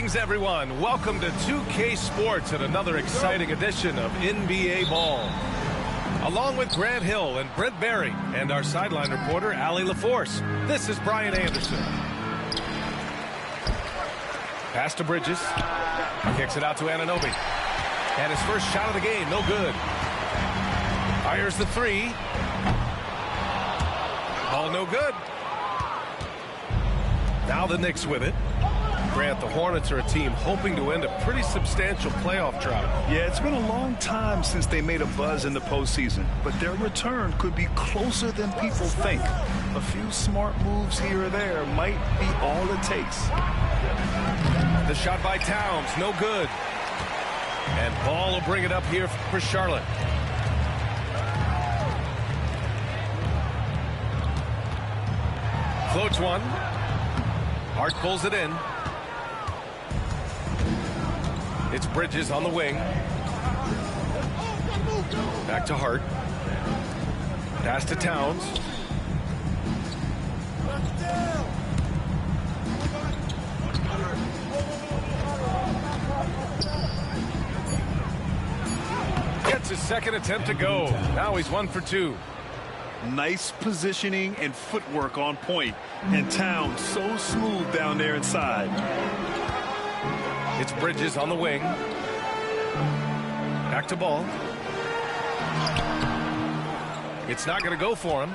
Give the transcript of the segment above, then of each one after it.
Greetings, everyone. Welcome to 2K Sports and another exciting edition of NBA Ball. Along with Grant Hill and Brent Barry and our sideline reporter, Allie LaForce, this is Brian Anderson. Pass to Bridges. Kicks it out to Anunoby. And his first shot of the game, no good. Fires the three. Ball no good. Now the Knicks with it. Grant, the Hornets are a team hoping to end a pretty substantial playoff drought. Yeah, it's been a long time since they made a buzz in the postseason, but their return could be closer than people think. A few smart moves here or there might be all it takes. The shot by Towns, no good. And Ball will bring it up here for Charlotte. Floats one. Hart pulls it in. It's Bridges on the wing. Back to Hart. Pass to Towns. Gets his second attempt to go. Now he's 1 for 2. Nice positioning and footwork on point. And Towns so smooth down there inside. It's Bridges on the wing. Back to Ball. It's not going to go for him.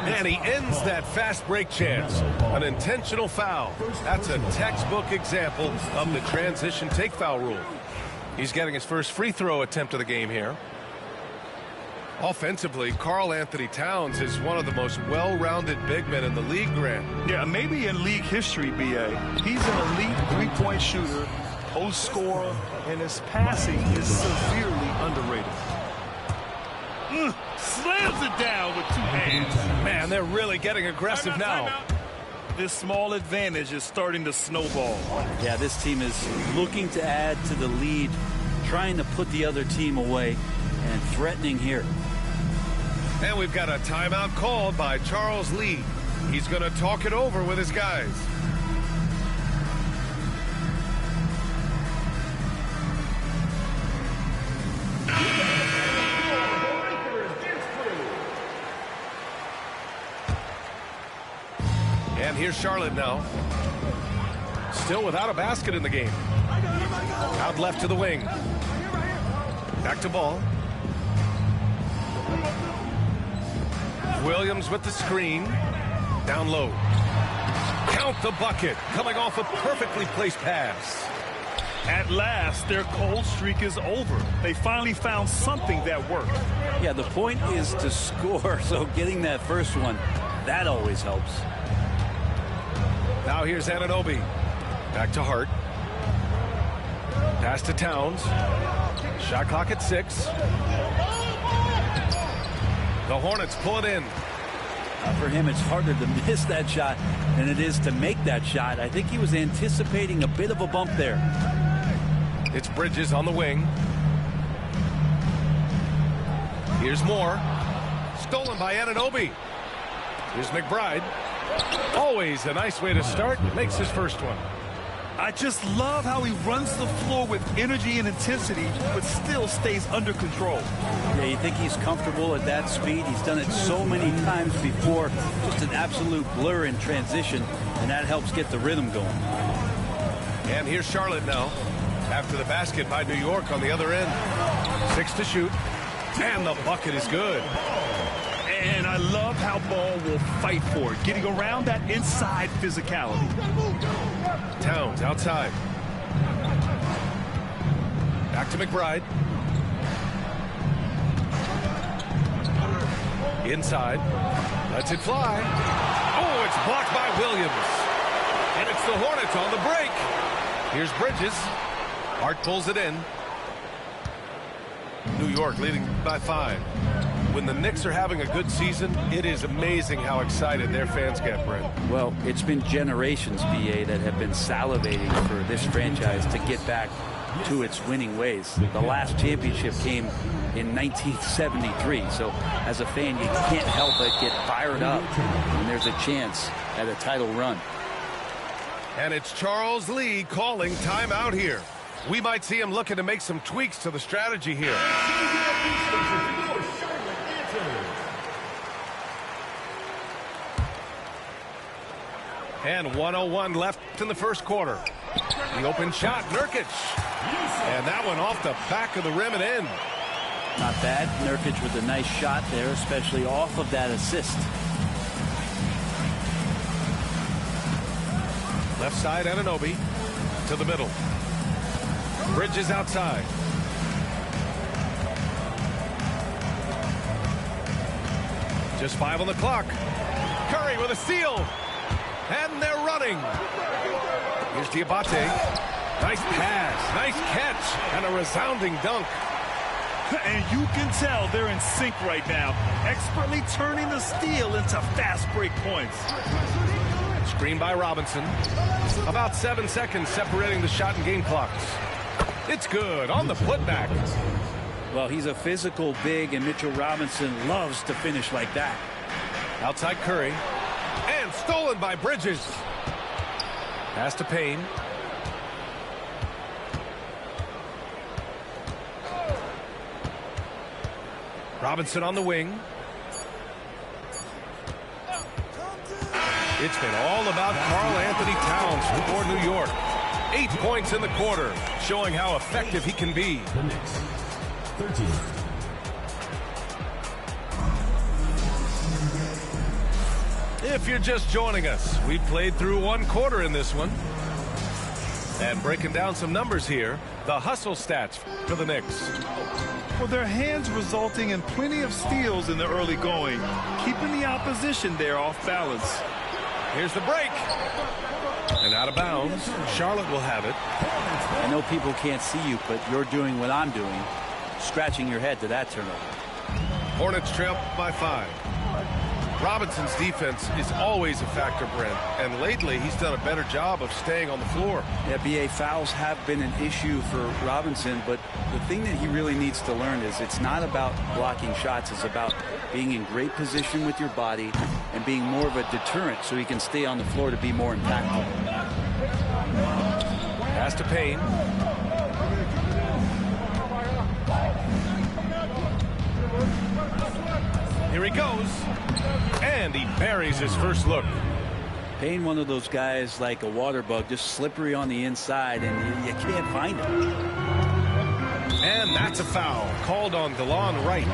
And he ends that fast break chance. An intentional foul. That's a textbook example of the transition take foul rule. He's getting his first free throw attempt of the game here. Offensively, Karl-Anthony Towns is one of the most well-rounded big men in the league, Grant. Yeah, maybe in league history, B.A. He's an elite three-point shooter, post scorer, and his passing is severely underrated. Slams it down with 2 hands. Man, they're really getting aggressive now. This small advantage is starting to snowball. Yeah, this team is looking to add to the lead, trying to put the other team away, and threatening here. And we've got a timeout called by Charles Lee. He's going to talk it over with his guys. And here's Charlotte now. Still without a basket in the game. Out left to the wing. Back to Ball. Williams with the screen. Down low. Count the bucket. Coming off a perfectly placed pass. At last, their cold streak is over. They finally found something that worked. Yeah, the point is to score, so getting that first one, that always helps. Now here's Anunoby. Back to Hart. Pass to Towns. Shot clock at 6. The Hornets pull it in. For him, it's harder to miss that shot than it is to make that shot. I think he was anticipating a bit of a bump there. It's Bridges on the wing. Here's Moore. Stolen by Anunoby. Here's McBride. Always a nice way to start. Makes his first one. I just love how he runs the floor with energy and intensity, but still stays under control. Yeah, you think he's comfortable at that speed. He's done it so many times before. Just an absolute blur in transition, and that helps get the rhythm going. And here's Charlotte now. After the basket by New York on the other end. 6 to shoot. And the bucket is good. And I love how Ball will fight for it, getting around that inside physicality. Towns outside. Back to McBride. Inside. Lets it fly. Oh, it's blocked by Williams. And it's the Hornets on the break. Here's Bridges. Hart pulls it in. New York leading by 5. When the Knicks are having a good season, it is amazing how excited their fans get, Brent. Well, it's been generations, BA, that have been salivating for this franchise to get back to its winning ways. The last championship came in 1973, so as a fan, you can't help but get fired up when there's a chance at a title run. And it's Charles Lee calling timeout here. We might see him looking to make some tweaks to the strategy here. And 1:01 left in the first quarter. The open shot, Nurkic. And that one off the back of the rim and in. Not bad. Nurkic with a nice shot there, especially off of that assist. Left side, Anunoby to the middle. Bridges outside. Just 5 on the clock. Curry with a steal. And they're running. Here's Diabate. Nice pass, nice catch, and a resounding dunk. And you can tell they're in sync right now, expertly turning the steal into fast break points. Screen by Robinson. About 7 seconds separating the shot and game clocks. It's good on the putback. Well, he's a physical big, and Mitchell Robinson loves to finish like that. Outside Curry. And stolen by Bridges. Pass to Payne. Robinson on the wing. It's been all about Karl Anthony Towns for New York. 8 points in the quarter, showing how effective he can be. The Knicks, 13. If you're just joining us, we played through 1 quarter in this one. And breaking down some numbers here, the hustle stats for the Knicks. Well, their hands resulting in plenty of steals in the early going, keeping the opposition there off balance. Here's the break. And out of bounds. Charlotte will have it. I know people can't see you, but you're doing what I'm doing, scratching your head to that turnover. Hornets trail by 5. Robinson's defense is always a factor, Brent, and lately he's done a better job of staying on the floor. Yeah, BA, fouls have been an issue for Robinson, but the thing that he really needs to learn is it's not about blocking shots, it's about being in great position with your body and being more of a deterrent so he can stay on the floor to be more impactful. Pass to Payne. Here he goes. And he buries his first look. Payne, one of those guys like a water bug, just slippery on the inside, and you can't find him. And that's a foul called on DeLon Wright.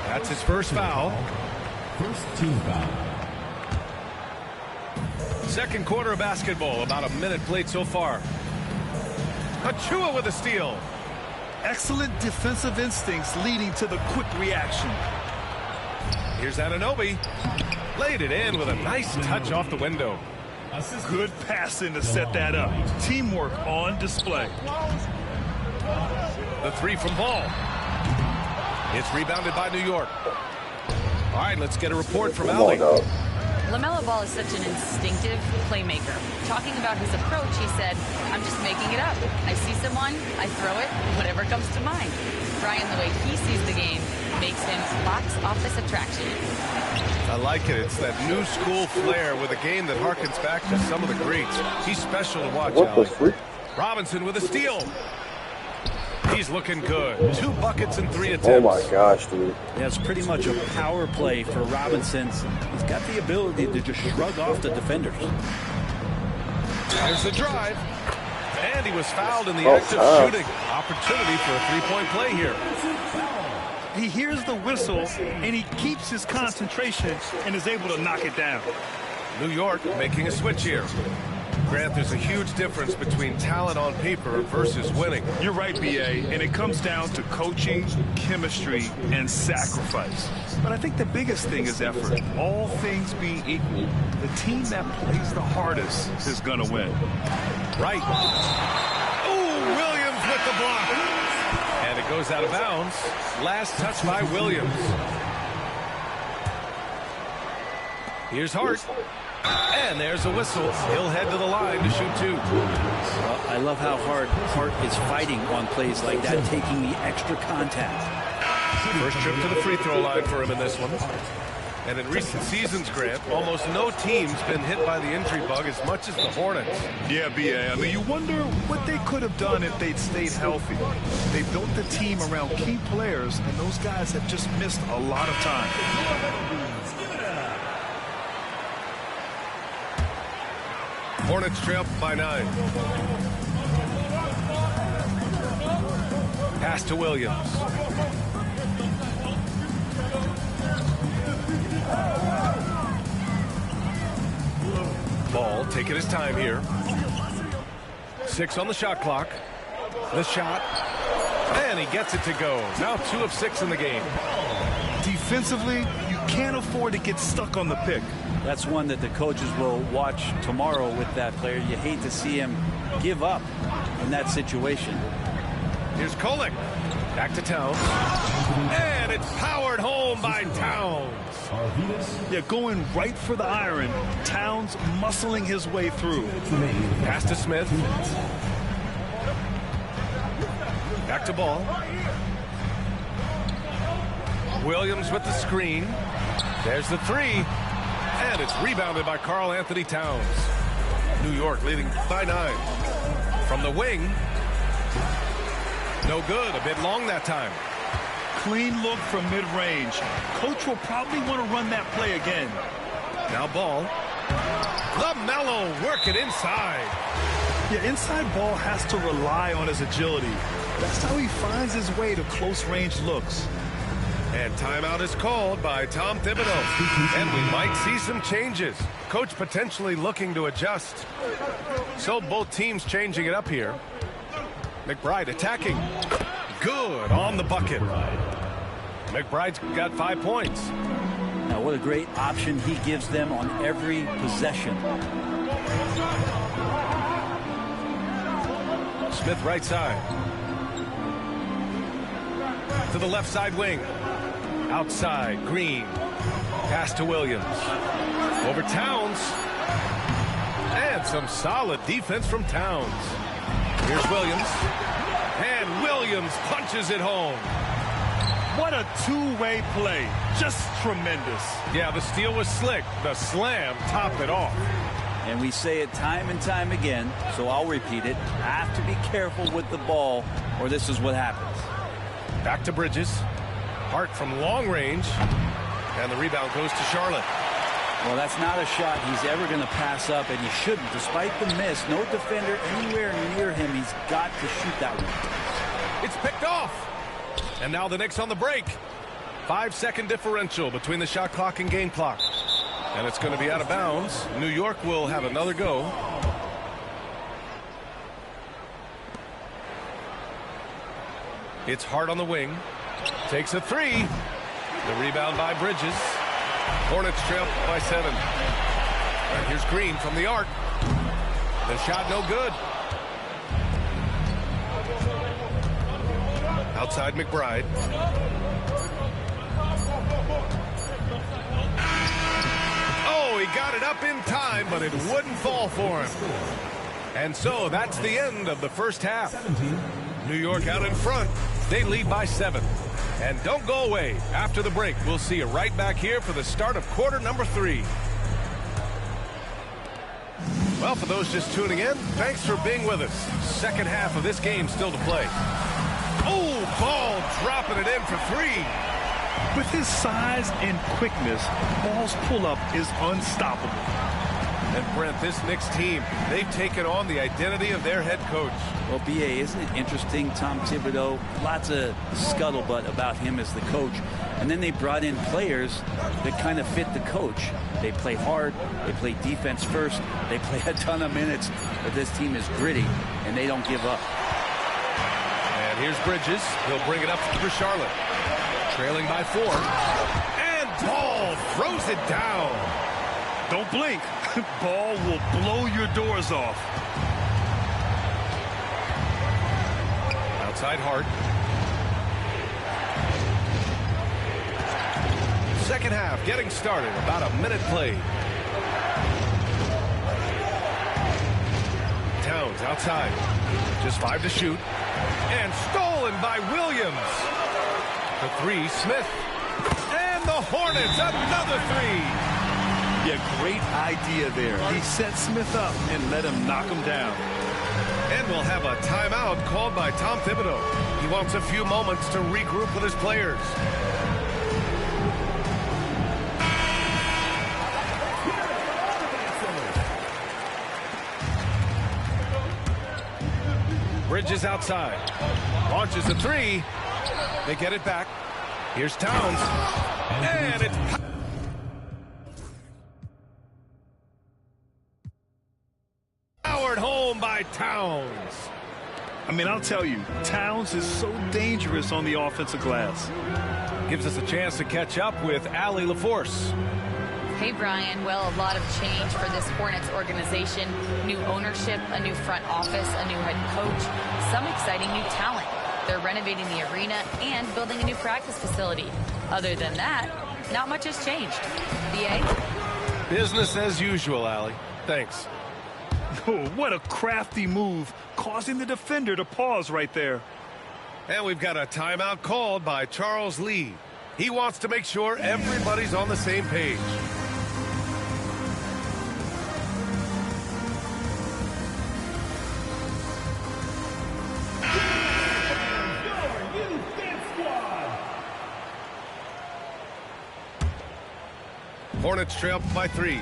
That's his first foul. First team foul. Second quarter of basketball, about a minute played so far. Achua with a steal. Excellent defensive instincts leading to the quick reaction. Here's Anunoby. Laid it in with a nice touch off the window. Good passing to set that up. Teamwork on display. The 3 from Ball. It's rebounded by New York. All right, let's get a report from Allie. LaMelo Ball is such an instinctive playmaker. Talking about his approach, he said, I'm just making it up. I see someone, I throw it, whatever comes to mind. Brian, the way he sees the game makes him box office attraction. I like it. It's that new school flair with a game that harkens back to some of the greats. He's special to watch, Allie. Robinson with a steal. He's looking good. 2 buckets and 3 attempts. Oh my gosh, dude. Yeah, it's pretty much a power play for Robinson. He's got the ability to just shrug off the defenders. There's the drive. And he was fouled in the act of shooting. Opportunity for a 3-point play here. He hears the whistle, and he keeps his concentration and is able to knock it down. New York making a switch here. Grant, there's a huge difference between talent on paper versus winning. You're right, BA, and it comes down to coaching, chemistry, and sacrifice. But I think the biggest thing is effort. All things being equal, the team that plays the hardest is going to win. Right. Oh, Williams with the block. And it goes out of bounds. Last touch by Williams. Here's Hart. And there's a whistle. He'll head to the line to shoot 2. Well, I love how hard Hart is fighting on plays like that, taking the extra contact. First trip to the free throw line for him in this one. And in recent seasons, Grant, almost no team's been hit by the injury bug as much as the Hornets. Yeah, B.A. I mean, you wonder what they could have done if they'd stayed healthy. They built the team around key players, and those guys have just missed a lot of time. Hornets trail by 9. Pass to Williams. Ball taking his time here. 6 on the shot clock. The shot. And he gets it to go. Now 2 of 6 in the game. Defensively, you can't afford to get stuck on the pick. That's one that the coaches will watch tomorrow with that player. You hate to see him give up in that situation. Here's Kolek. Back to Towns. And it's powered home by Towns. Yeah, going right for the iron. Towns muscling his way through. Pass to Smith. Back to Ball. Williams with the screen. There's the 3. And it's rebounded by Karl Anthony Towns. New York leading by 9. From the wing. No good. A bit long that time. Clean look from mid-range. Coach will probably want to run that play again. Now Ball. LaMelo working inside. Yeah, inside Ball has to rely on his agility. That's how he finds his way to close-range looks. And timeout is called by Tom Thibodeau. And we might see some changes. Coach potentially looking to adjust. So both teams changing it up here. McBride attacking. Good on the bucket. McBride's got 5 points. Now, what a great option he gives them on every possession. Smith right side. To the left side wing. Outside, Green. Pass to Williams. Over Towns. And some solid defense from Towns. Here's Williams. And Williams punches it home. What a two-way play. Just tremendous. Yeah, the steal was slick. The slam topped it off. And we say it time and time again, so I'll repeat it. Have to be careful with the ball, or this is what happens. Back to Bridges. Hart from long range. And the rebound goes to Charlotte. Well, that's not a shot he's ever going to pass up, and he shouldn't. Despite the miss, no defender anywhere near him. He's got to shoot that one. It's picked off. And now the Knicks on the break. 5-second differential between the shot clock and game clock. And it's going to be out of bounds. New York will have another go. It's Hart on the wing. Takes a 3. The rebound by Bridges. Hornets trail by 7. And here's Green from the arc. The shot no good. Outside McBride. Oh, he got it up in time, but it wouldn't fall for him. And so that's the end of the first half. New York out in front. They lead by 7. And don't go away. After the break, we'll see you right back here for the start of quarter number 3. Well, for those just tuning in, thanks for being with us. Second half of this game still to play. Oh, Ball dropping it in for 3. With his size and quickness, Ball's pull-up is unstoppable. And Brent, this Knicks team, they've taken on the identity of their head coach. Well, B.A., isn't it interesting? Tom Thibodeau, lots of scuttlebutt about him as the coach. And then they brought in players that kind of fit the coach. They play hard. They play defense first. They play a ton of minutes. But this team is gritty, and they don't give up. And here's Bridges. He'll bring it up for Charlotte. Trailing by 4. And Ball throws it down. Don't blink. Ball will blow your doors off. Outside Hart. Second half getting started. About a minute played. Towns outside. Just 5 to shoot. And stolen by Williams. The 3, Smith. And And the Hornets, another three. Yeah, great idea there. He set Smith up and let him knock him down. And we'll have a timeout called by Tom Thibodeau. He wants a few moments to regroup with his players. Bridges outside. Launches a three. They get it back. Here's Towns. And it's powered home by Towns. I mean, I'll tell you, Towns is so dangerous on the offensive glass. Gives us a chance to catch up with Allie LaForce. Hey, Brian. Well, a lot of change for this Hornets organization. New ownership, a new front office, a new head coach, some exciting new talent. They're renovating the arena and building a new practice facility. Other than that, not much has changed. BA? Business as usual, Allie. Thanks. Oh, what a crafty move, causing the defender to pause right there. And we've got a timeout called by Charles Lee. He wants to make sure everybody's on the same page. Hornets trail by 3.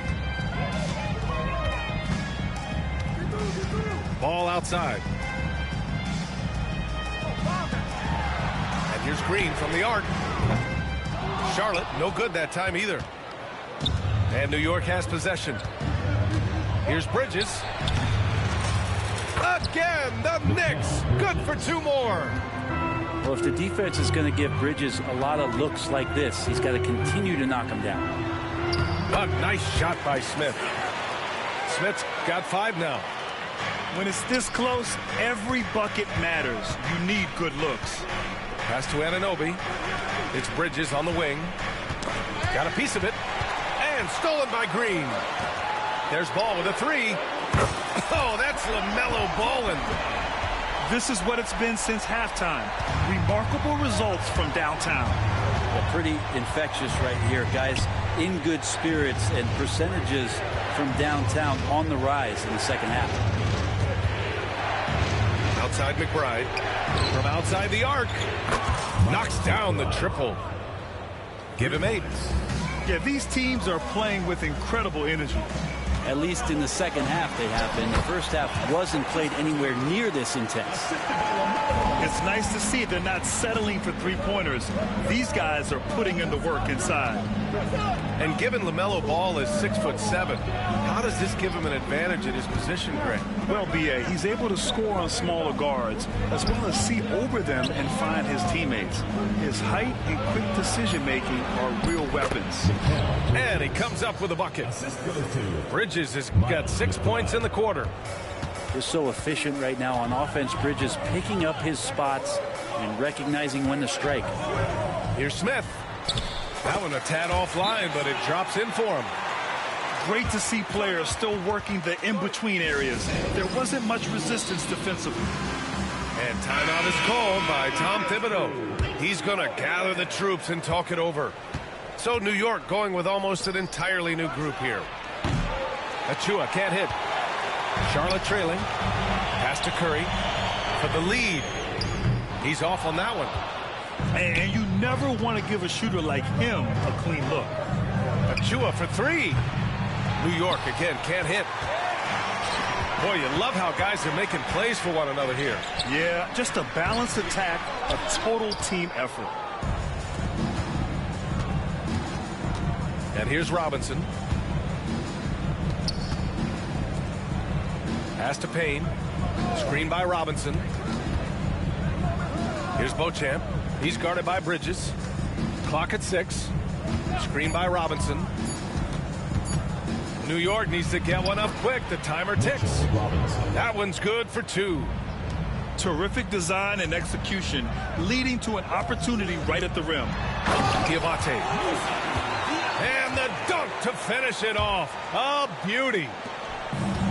Ball outside. And here's Green from the arc. Charlotte, no good that time either. And New York has possession. Here's Bridges. Again, the Knicks. Good for 2 more. Well, if the defense is going to give Bridges a lot of looks like this, he's got to continue to knock him down. A nice shot by Smith. Smith's got 5 now. When it's this close, every bucket matters. You need good looks. Pass to Anunoby. It's Bridges on the wing. Got a piece of it. And stolen by Green. There's Ball with a 3. Oh, that's LaMelo balling. This is what it's been since halftime. Remarkable results from downtown. Yeah, pretty infectious right here, guys. In good spirits and percentages from downtown on the rise in the second half. Outside McBride. From outside the arc. Knocks down the triple. Give him 8. Yeah, these teams are playing with incredible energy. At least in the second half they have been. The first half wasn't played anywhere near this intense. It's nice to see they're not settling for three-pointers. These guys are putting in the work inside. And given LaMelo Ball is 6'7", how does this give him an advantage at his position, Greg? Well, B.A., he's able to score on smaller guards, as well as see over them and find his teammates. His height and quick decision-making are real weapons. And he comes up with a bucket. Bridges has got 6 points in the quarter. Just so efficient right now on offense. Bridges picking up his spots and recognizing when to strike. Here's Smith. That one a tad offline, but it drops in for him. Great to see players still working the in-between areas. There wasn't much resistance defensively. And timeout is called by Tom Thibodeau. He's going to gather the troops and talk it over. So New York going with almost an entirely new group here. Achua can't hit. Charlotte trailing. Pass to Curry for the lead. He's off on that one. And you never want to give a shooter like him a clean look. Achua for 3. New York again can't hit. Boy, you love how guys are making plays for one another here. Yeah, just a balanced attack, a total team effort. And here's Robinson. Pass to Payne. Screen by Robinson. Here's Beauchamp. He's guarded by Bridges. Clock at 6. Screen by Robinson. New York needs to get one up quick. The timer ticks. That one's good for 2. Terrific design and execution, leading to an opportunity right at the rim. Diabate. And the dunk to finish it off. A beauty.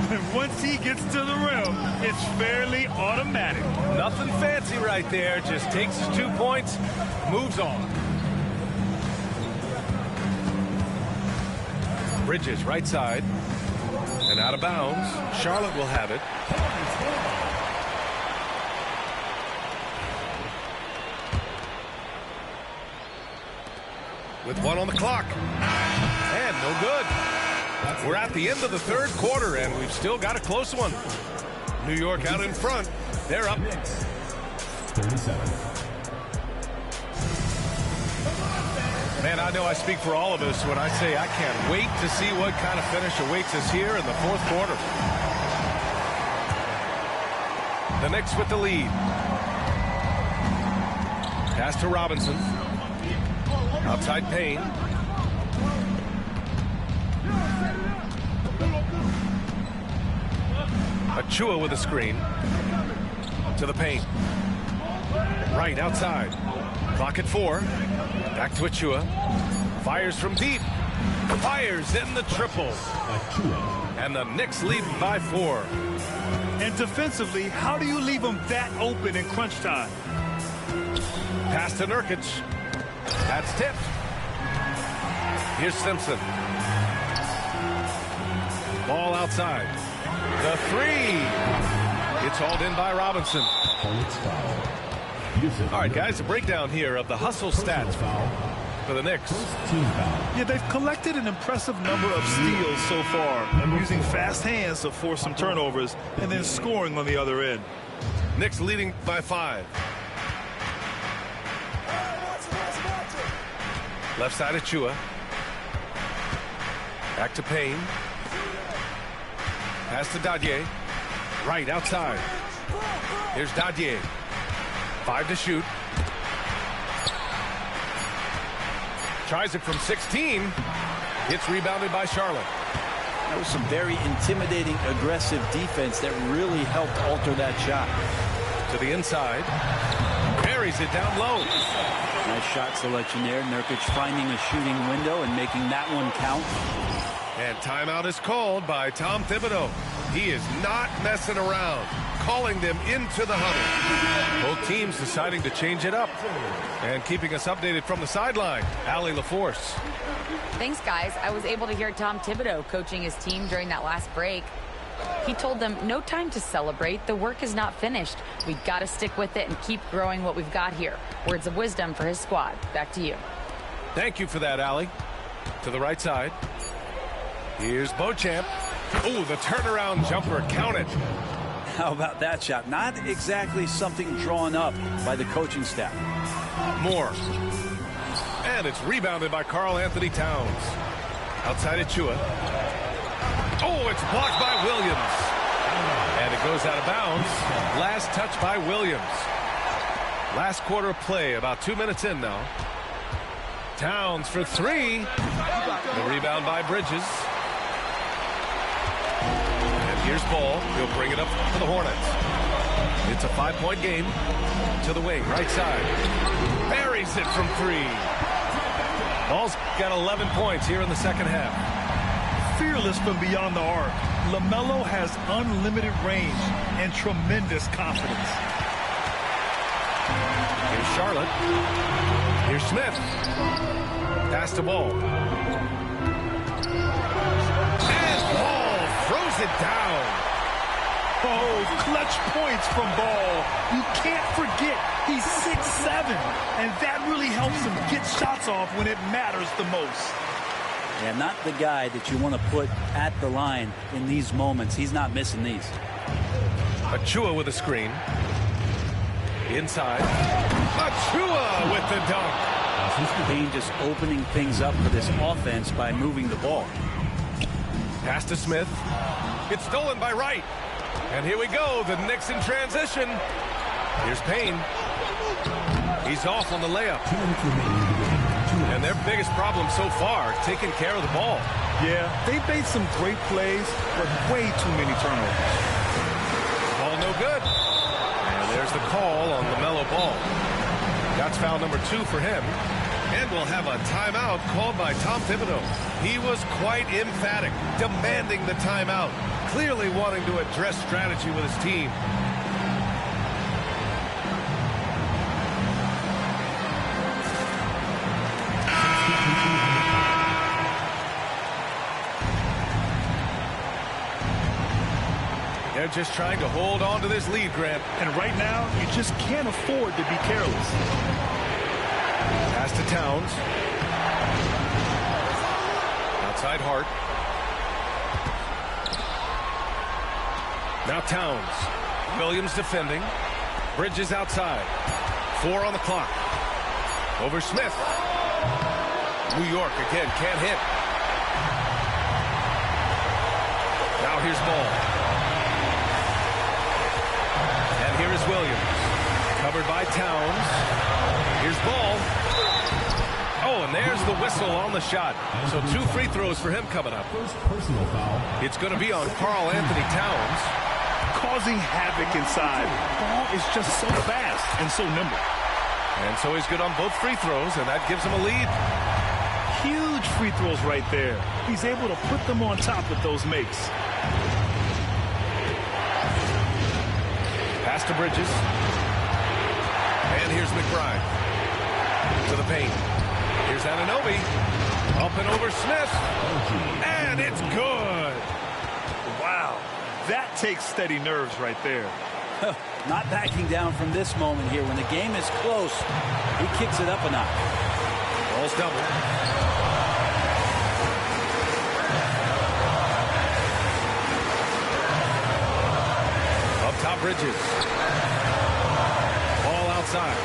And once he gets to the rim, it's fairly automatic. Nothing fancy right there. Just takes his 2 points, moves on. Bridges, right side. And out of bounds. Charlotte will have it. With 1 on the clock. And no good. We're at the end of the third quarter, and we've still got a close one. New York out in front. They're up. 37. Man, I know I speak for all of us when I say I can't wait to see what kind of finish awaits us here in the fourth quarter. The Knicks with the lead. Pass to Robinson. Outside Payne. Achua with a screen. To the paint. Right outside. Clock at 4. Back to Achua. Fires from deep. Fires in the triple. And the Knicks lead by 4. And defensively, how do you leave them that open in crunch time? Pass to Nurkic. That's tipped. Here's Simpson. Ball outside. The 3. It's hauled in by Robinson. All right, guys, a breakdown here of the hustle stats for the Knicks. Yeah, they've collected an impressive number of steals so far, using fast hands to force some turnovers and then scoring on the other end. Knicks leading by 5. Left side of Chua. Back to Payne. Pass to Dadier. Right outside. Here's Dadier. 5 to shoot. Tries it from 16. It's rebounded by Charlotte. That was some very intimidating, aggressive defense that really helped alter that shot. To the inside. Buries it down low. Nice shot selection there. Nurkic finding a shooting window and making that one count. And timeout is called by Tom Thibodeau. He is not messing around, calling them into the huddle. Both teams deciding to change it up. And keeping us updated from the sideline, Allie LaForce. Thanks, guys. I was able to hear Tom Thibodeau coaching his team during that last break. He told them, no time to celebrate. The work is not finished. We've got to stick with it and keep growing what we've got here. Words of wisdom for his squad. Back to you. Thank you for that, Allie. To the right side. Here's Beauchamp. Oh, the turnaround jumper counted. How about that shot? Not exactly something drawn up by the coaching staff. More. And it's rebounded by Karl Anthony Towns. Outside of Chua. Oh, it's blocked by Williams. And it goes out of bounds. Last touch by Williams. Last quarter of play, about 2 minutes in now. Towns for 3. The rebound by Bridges. And here's Ball. He'll bring it up for the Hornets. It's a 5-point game. To the wing, right side. Buries it from 3. Ball's got 11 points here in the second half. Fearless from beyond the arc, LaMelo has unlimited range and tremendous confidence. Here's Charlotte. Here's Smith. Pass to Ball. And Ball throws it down. Oh, clutch points from Ball. You can't forget he's 6'7", and that really helps him get shots off when it matters the most. Yeah, not the guy that you want to put at the line in these moments. He's not missing these. Achua with a screen. Inside. Achua with the dunk. Payne just opening things up for this offense by moving the ball. Pass to Smith. It's stolen by Wright. And here we go. The Knicks in transition. Here's Payne. He's off on the layup. And their biggest problem so far, taking care of the ball. Yeah, they've made some great plays, but way too many turnovers. Ball no good. And there's the call on LaMelo Ball. That's foul number 2 for him. And we'll have a timeout called by Tom Thibodeau. He was quite emphatic, demanding the timeout, clearly wanting to address strategy with his team. They're just trying to hold on to this lead, Grant. And right now, you just can't afford to be careless. Pass to Towns. Outside Hart. Now Towns. Williams defending. Bridges outside. 4 on the clock. Over Smith. New York again can't hit. Now here's Ball. And here is Williams. Covered by Towns. Here's Ball. Oh, and there's the whistle on the shot. So 2 free throws for him coming up. First personal foul. It's going to be on Karl Anthony Towns. Causing havoc inside. Ball is just so fast and so nimble. And so he's good on both free throws, and that gives him a lead. Huge free throws right there. He's able to put them on top with those makes. Pass to Bridges. And here's McBride. To the paint. Here's Anunoby. Up and over Smith. And it's good. Wow. That takes steady nerves right there. Not backing down from this moment here. When the game is close, he kicks it up a notch. Ball's double. Up top, Bridges. Ball outside.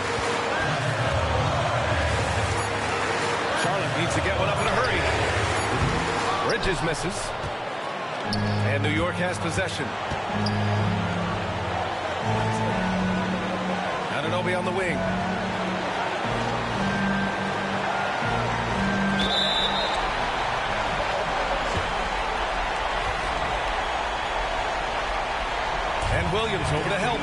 Charlotte needs to get one up in a hurry. Bridges misses. And New York has possession. Anunoby on the wing. And Williams over to help.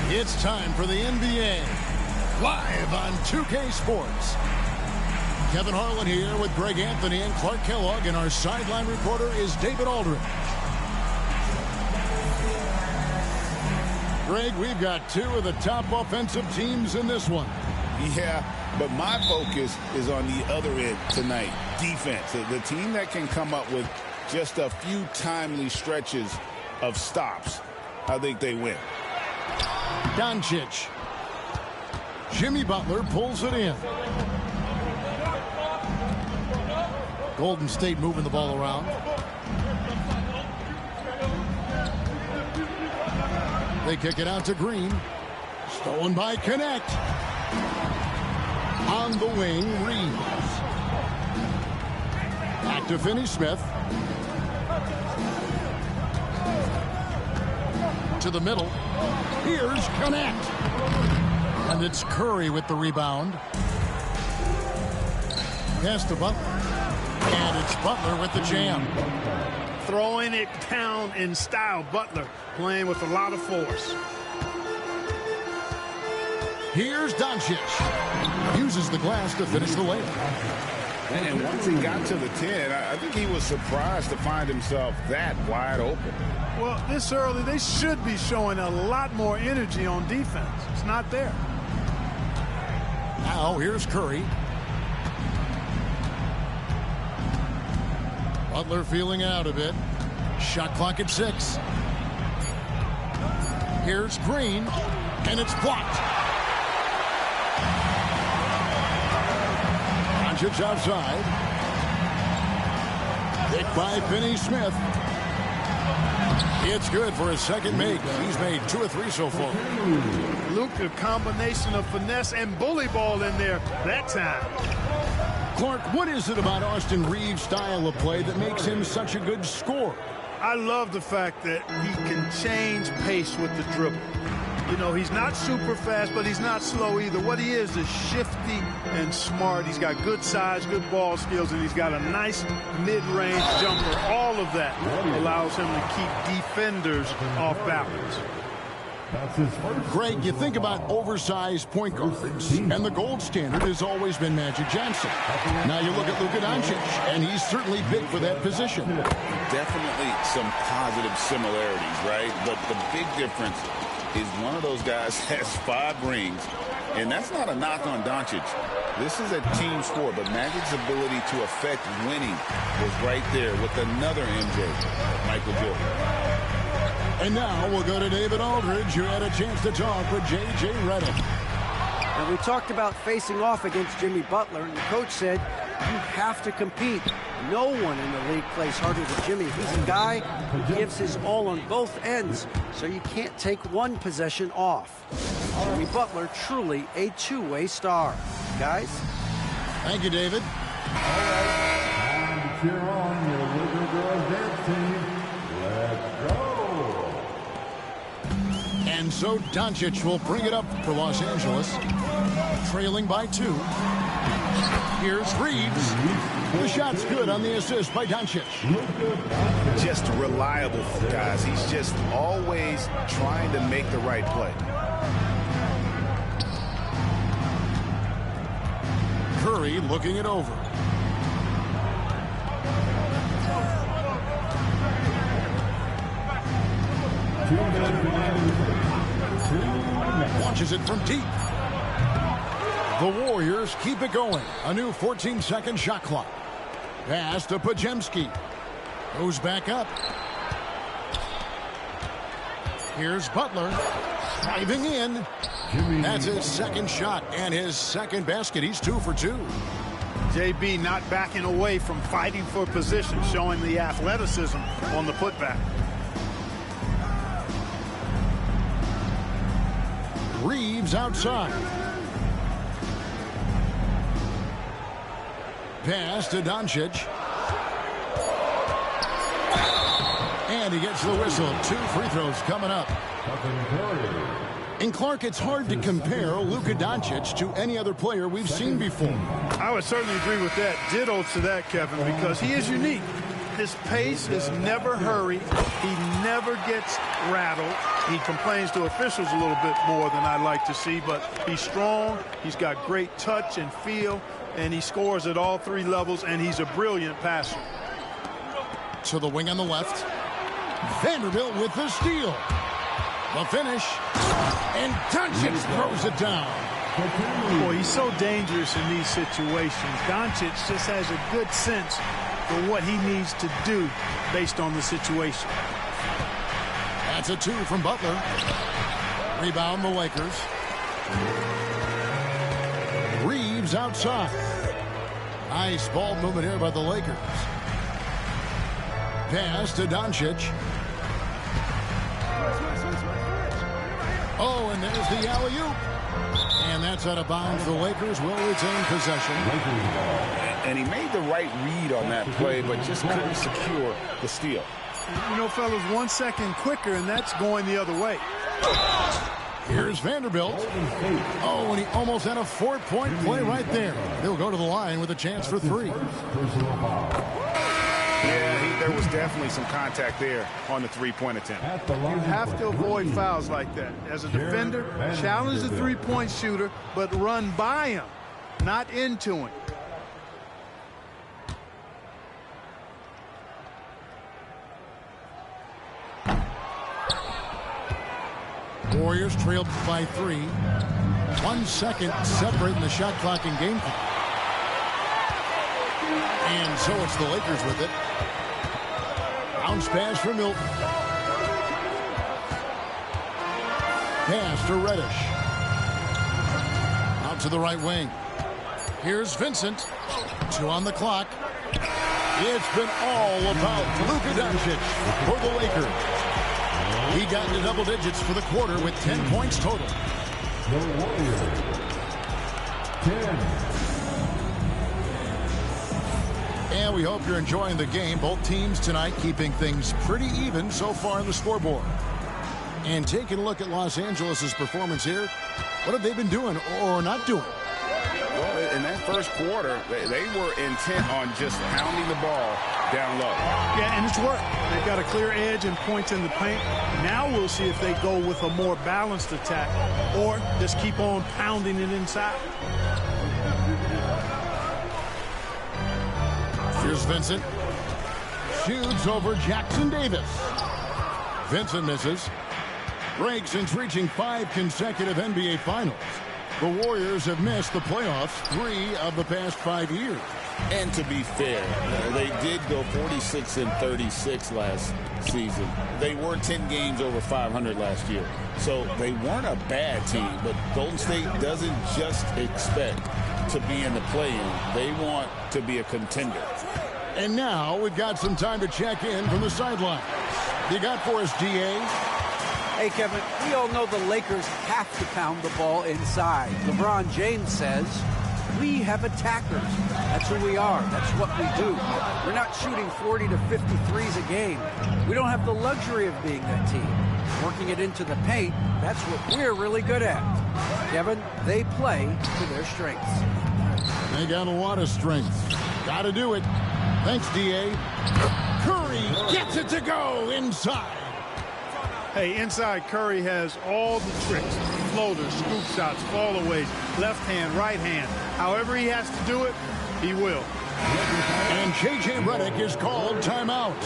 It's time for the NBA, live on 2K Sports. Kevin Harlan here with Greg Anthony and Clark Kellogg, and our sideline reporter is David Aldridge. Greg, we've got 2 of the top offensive teams in this one. Yeah, but my focus is on the other end tonight, defense. The team that can come up with just a few timely stretches of stops, I think they win. Doncic. Jimmy Butler pulls it in. Golden State moving the ball around. They kick it out to Green. Stolen by Connect. On the wing, Reeves. Back to Finney-Smith. To the middle. Here's Connect. And it's Curry with the rebound. Pass to Butler. And it's Butler with the jam. Throwing it down in style. Butler playing with a lot of force. Here's Doncic. Uses the glass to finish the layup. And once he got to the 10, I think he was surprised to find himself that wide open. Well, this early, they should be showing a lot more energy on defense. It's not there. Now here's Curry. Butler feeling out a bit. Shot clock at 6. Here's Green, and it's blocked. Doncic outside. Hit by Finney-Smith. It's good for his second make. He's made 2 of 3 so far. Luka, combination of finesse and bully ball in there that time. Clark, what is it about Austin Reeves' style of play that makes him such a good scorer? I love the fact that he can change pace with the dribble. You know, he's not super fast, but he's not slow either. What he is shifty and smart. He's got good size, good ball skills, and he's got a nice mid-range jumper. All of that allows him to keep defenders off balance. Greg, you think about oversized point guards, and the gold standard has always been Magic Johnson. Now you look at Luka Doncic, and he's certainly big for that position. Definitely some positive similarities, right? But the big difference is one of those guys has 5 rings, and that's not a knock on Doncic. This is a team sport, but Magic's ability to affect winning was right there with another MJ, Michael Jordan. And now we'll go to David Aldridge, who had a chance to talk with J.J. Redick. And we talked about facing off against Jimmy Butler, and the coach said, you have to compete. No one in the league plays harder than Jimmy. He's a guy who gives his all on both ends, so you can't take one possession off. Jimmy Butler, truly a two-way star. Guys? Thank you, David. All right, time to cheer on your little girls dance team. Let's go. And so Doncic will bring it up for Los Angeles, trailing by 2. Here's Reeves. The shot's good on the assist by Doncic. Just reliable, guys. He's just always trying to make the right play. Curry looking it over. Launches it from deep. The Warriors keep it going. A new 14-second shot clock. Pass to Podziemski. Goes back up. Here's Butler. Driving in. That's his second shot and his second basket. He's 2 for 2. JB not backing away from fighting for position, showing the athleticism on the putback. Reeves outside. Pass to Doncic. And he gets the whistle. 2 free throws coming up. And Clark, it's hard to compare Luka Doncic to any other player we've seen before. I would certainly agree with that. Ditto to that, Kevin, because he is unique. His pace is never hurried. He never gets rattled. He complains to officials a little bit more than I'd like to see, but he's strong. He's got great touch and feel, and he scores at all 3 levels, and he's a brilliant passer. To the wing on the left. Vanderbilt with the steal. The finish. And Doncic throws it down. Boy, he's so dangerous in these situations. Doncic just has a good sense for what he needs to do based on the situation. That's a 2 from Butler. Rebound the Lakers. Reeves outside. Nice ball movement here by the Lakers. Pass to Doncic. Oh, and there's the alley-oop. And that's out of bounds. The Lakers will retain possession. And he made the right read on that play, but just couldn't secure the steal. You know, fellas, 1 second quicker, and that's going the other way. Here's Vanderbilt. Oh, and he almost had a 4-point play right there. He'll go to the line with a chance for 3. Yeah, there was definitely some contact there on the 3-point attempt. You have to avoid fouls like that. As a defender, challenge the 3-point shooter, but run by him, not into him. Warriors trailed by 3. 1 second separating the shot clock and game clock. And so it's the Lakers with it. Bounce pass for Milton. Pass to Reddish. Out to the right wing. Here's Vincent. 2 on the clock. It's been all about Luka Doncic for the Lakers. He got into double digits for the quarter with 10 points total. The Warriors, 10. And we hope you're enjoying the game. Both teams tonight keeping things pretty even so far in the scoreboard. And taking a look at Los Angeles' performance here, what have they been doing or not doing? Well, in that first quarter, they were intent on just pounding the ball down low. Yeah, and it's worked. They've got a clear edge and points in the paint. Now we'll see if they go with a more balanced attack or just keep on pounding it inside. Here's Vincent. Shoots over Jackson Davis. Vincent misses. Break since reaching 5 consecutive NBA Finals. The Warriors have missed the playoffs 3 of the past 5 years. And to be fair, they did go 46-36 last season. They were 10 games over 500 last year. So they weren't a bad team, but Golden State doesn't just expect to be in the play-in. They want to be a contender. And now we've got some time to check in from the sidelines. You got for us, DA? Hey, Kevin, we all know the Lakers have to pound the ball inside. LeBron James says, we have attackers. That's who we are. That's what we do. We're not shooting 40 to 50 threes a game. We don't have the luxury of being that team. Working it into the paint, that's what we're really good at. Kevin, they play to their strengths. They got a lot of strengths. Got to do it. Thanks, DA. Curry gets it to go inside. Hey, inside Curry has all the tricks. Floaters, scoop shots, fallaways, left hand, right hand. However he has to do it, he will. And J.J. Redick is called timeout.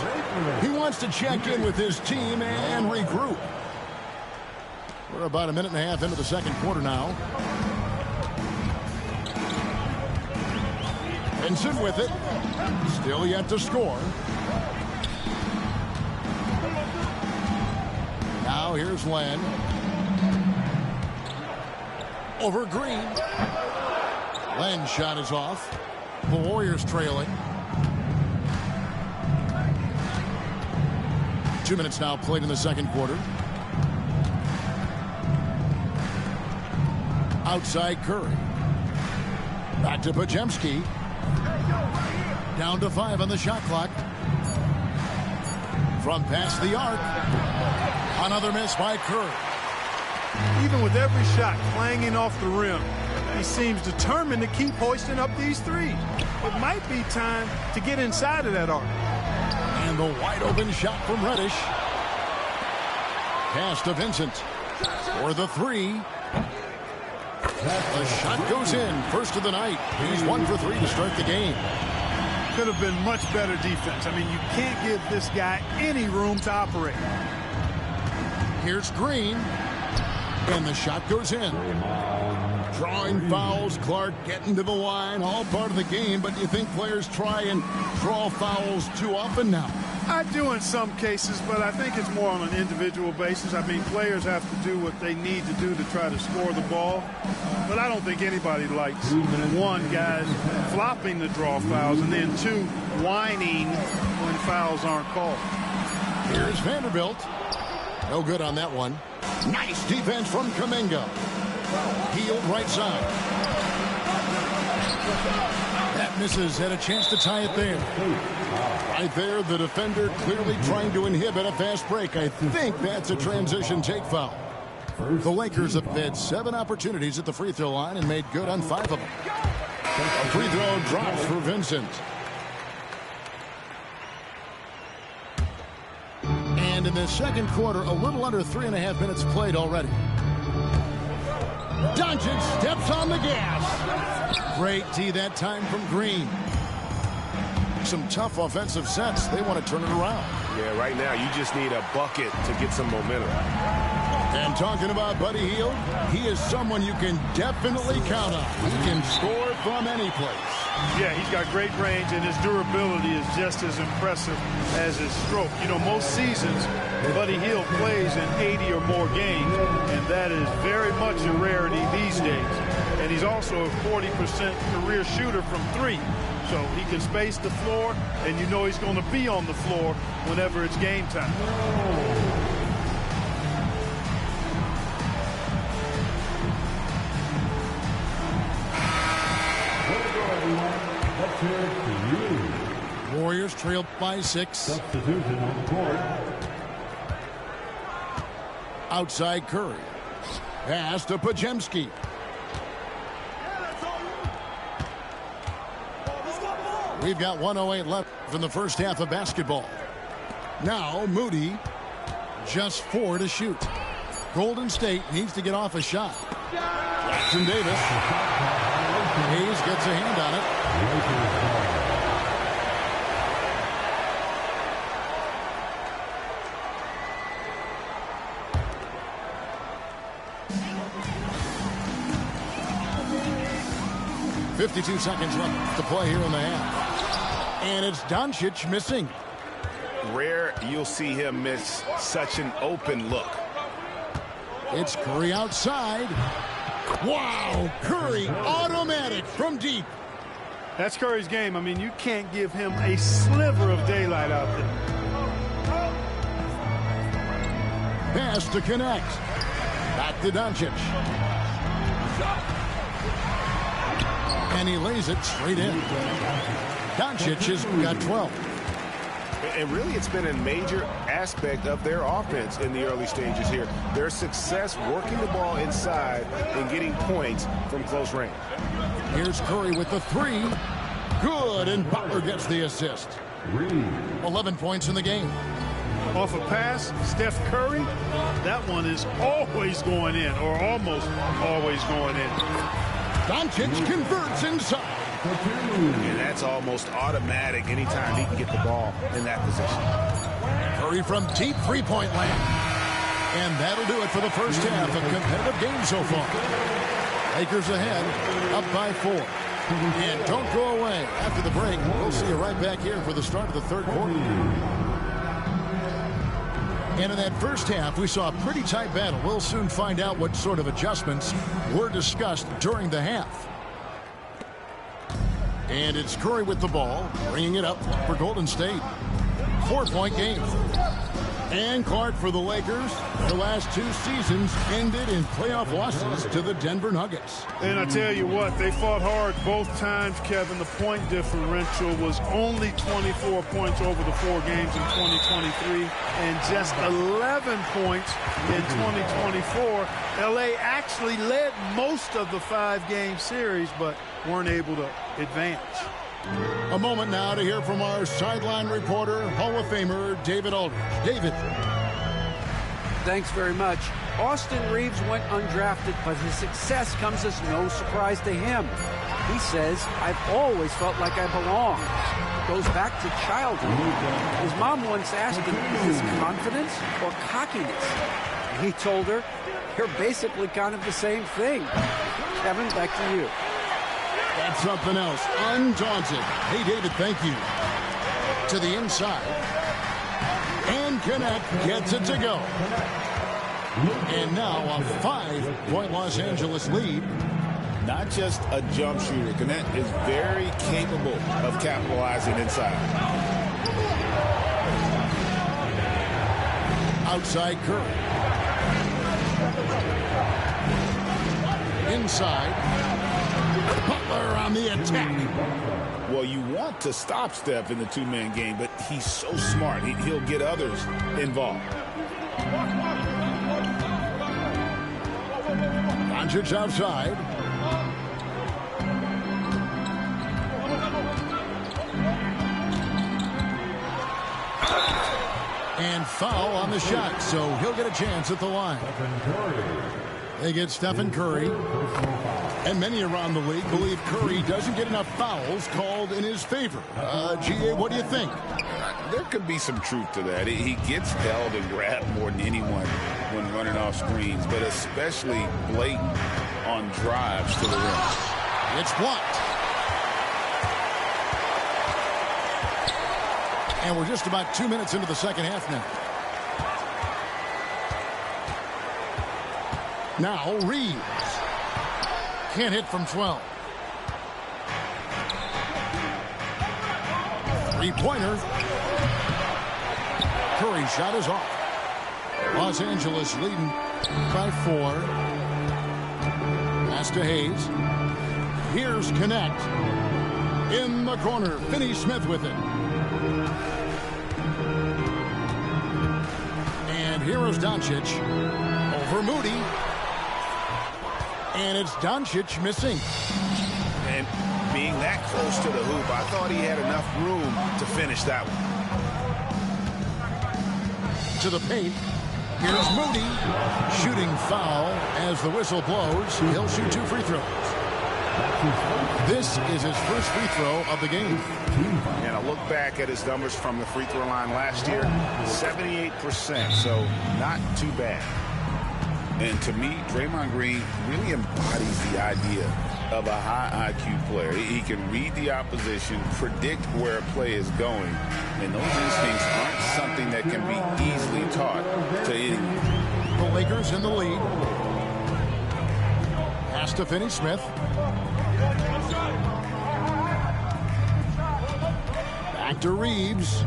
He wants to check in with his team and regroup. We're about a minute and a half into the second quarter now. Vincent with it. Still yet to score. Now here's Len. Over Green. Len's shot is off. The Warriors trailing. 2 minutes now played in the second quarter. Outside Curry. Back to Podziemski. Down to 5 on the shot clock. From past the arc. Another miss by Curry. Even with every shot clanging off the rim, he seems determined to keep hoisting up these threes. It might be time to get inside of that arc. And the wide open shot from Reddish. Pass to Vincent for the 3. The shot goes in. First of the night. He's 1 for 3 to start the game. Could have been much better defense. I mean, you can't give this guy any room to operate. Here's Green. And the shot goes in. Drawing fouls, Clark getting to the line, all part of the game, but you think players try and draw fouls too often now? I do in some cases, but I think it's more on an individual basis. I mean, players have to do what they need to do to try to score the ball, but I don't think anybody likes, 1, guys flopping the draw fouls, and then 2, whining when fouls aren't called. Here's Vanderbilt. No good on that one. Nice defense from Kuminga. Healed right side. That misses. Had a chance to tie it there. Right there, the defender clearly trying to inhibit a fast break. I think that's a transition take foul. The Lakers have had 7 opportunities at the free throw line and made good on 5 of them. A free throw drops for Vincent. And in the second quarter, a little under 3.5 minutes played already. Doncic steps on the gas. Great D that time from Green. Some tough offensive sets. They want to turn it around. Yeah, right now you just need a bucket to get some momentum. And talking about Buddy Hield, he is someone you can definitely count on. He can score from any place. Yeah, he's got great range, and his durability is just as impressive as his stroke. You know, most seasons, Buddy Hield plays in 80 or more games, and that is very much a rarity these days. And he's also a 40% career shooter from 3. So he can space the floor, and you know he's going to be on the floor whenever it's game time. Warriors trail by 6. Substitution on the court. Outside Curry. Pass to Podziemski. We've got 1:08 left in the first half of basketball. Now Moody, just 4 to shoot. Golden State needs to get off a shot. Jackson Davis. Hayes gets a hand on it. 52 seconds left to play here in the half. And it's Doncic missing. Rare you'll see him miss such an open look. It's Curry outside. Wow, Curry automatic from deep. That's Curry's game. I mean, you can't give him a sliver of daylight out there. Pass to connect. Back to Doncic. And he lays it straight in. Doncic has got 12. And really, it's been a major aspect of their offense in the early stages here. Their success working the ball inside and getting points from close range. Here's Curry with the 3. Good, and Butler gets the assist. 11 points in the game. Off a pass, Steph Curry, that one is always going in, or almost always going in. Doncic converts inside. And that's almost automatic anytime he can get the ball in that position. Curry from deep three-point land. And that'll do it for the first half. A competitive game so far. Lakers ahead, up by 4. And don't go away. After the break, we'll see you right back here for the start of the third quarter. And in that first half, we saw a pretty tight battle. We'll soon find out what sort of adjustments were discussed during the half. And it's Curry with the ball, bringing it up for Golden State. 4-point game. And Clark for the Lakers. The last 2 seasons ended in playoff losses to the Denver Nuggets. And I tell you what, they fought hard both times, Kevin. The point differential was only 24 points over the 4 games in 2023 and just 11 points in 2024. LA actually led most of the 5-game series, but weren't able to advance. A moment now to hear from our sideline reporter, Hall of Famer David Aldridge. David. Thanks very much. Austin Reeves went undrafted, but his success comes as no surprise to him. He says, I've always felt like I belong. Goes back to childhood. His mom once asked him, is this confidence or cockiness? He told her, you're basically kind of the same thing. Kevin, back to you. That's something else. Undaunted. Hey, David, thank you. To the inside. And Connect gets it to go. And now a 5-point Los Angeles lead. Not just a jump shooter. Connect is very capable of capitalizing inside. Outside Curry. Inside. Butler on the attack. Well, you want to stop Steph in the 2-man game, but he's so smart. He'll get others involved. Doncic outside. And foul on the shot, so he'll get a chance at the line. They get Stephen Curry. And many around the league believe Curry doesn't get enough fouls called in his favor. G.A., what do you think? There could be some truth to that. He gets held and grabbed more than anyone when running off screens, but especially blatant on drives to the rim. It's blocked. And we're just about 2 minutes into the second half now. Now Reeves. Can't hit from 12. Three-pointer. Curry shot is off. Los Angeles leading by 4. Pass to Hayes. Here's Connect. In the corner, Finney-Smith with it. And here is Doncic. Over Moody. And it's Doncic missing. And being that close to the hoop, I thought he had enough room to finish that one. To the paint. Here's Moody. Shooting foul as the whistle blows. He'll shoot 2 free throws. This is his first free throw of the game. And I look back at his numbers from the free throw line last year, 78%, so not too bad. And to me, Draymond Green really embodies the idea of a high IQ player. He can read the opposition, predict where a play is going, and those instincts aren't something that can be easily taught to anyone. The Lakers in the lead. Pass to Finney-Smith. Back to Reeves.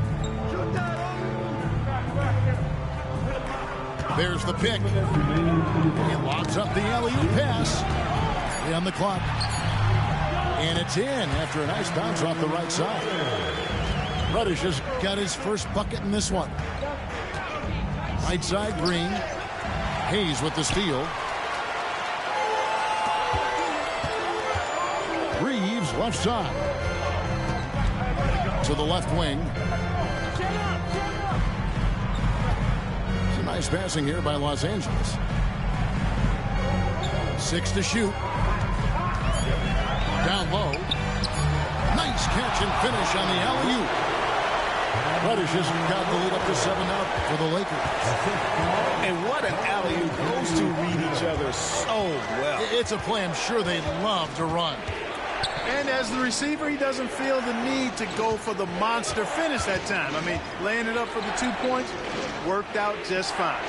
There's the pick. He lobs up the alley-oop pass. On the clock. And it's in after a nice bounce off the right side. Reddish has got his first bucket in this one. Right side, Green. Hayes with the steal. Reeves left side. To the left wing. Some nice passing here by Los Angeles. 6 to shoot. Down low. Nice catch and finish on the alley-oop. Reddish has got the lead up to 7 now for the Lakers. And what an alley-oop. Those two read each other so well. It's a play I'm sure they love to run. And as the receiver, he doesn't feel the need to go for the monster finish that time. I mean, laying it up for the 2 points worked out just fine.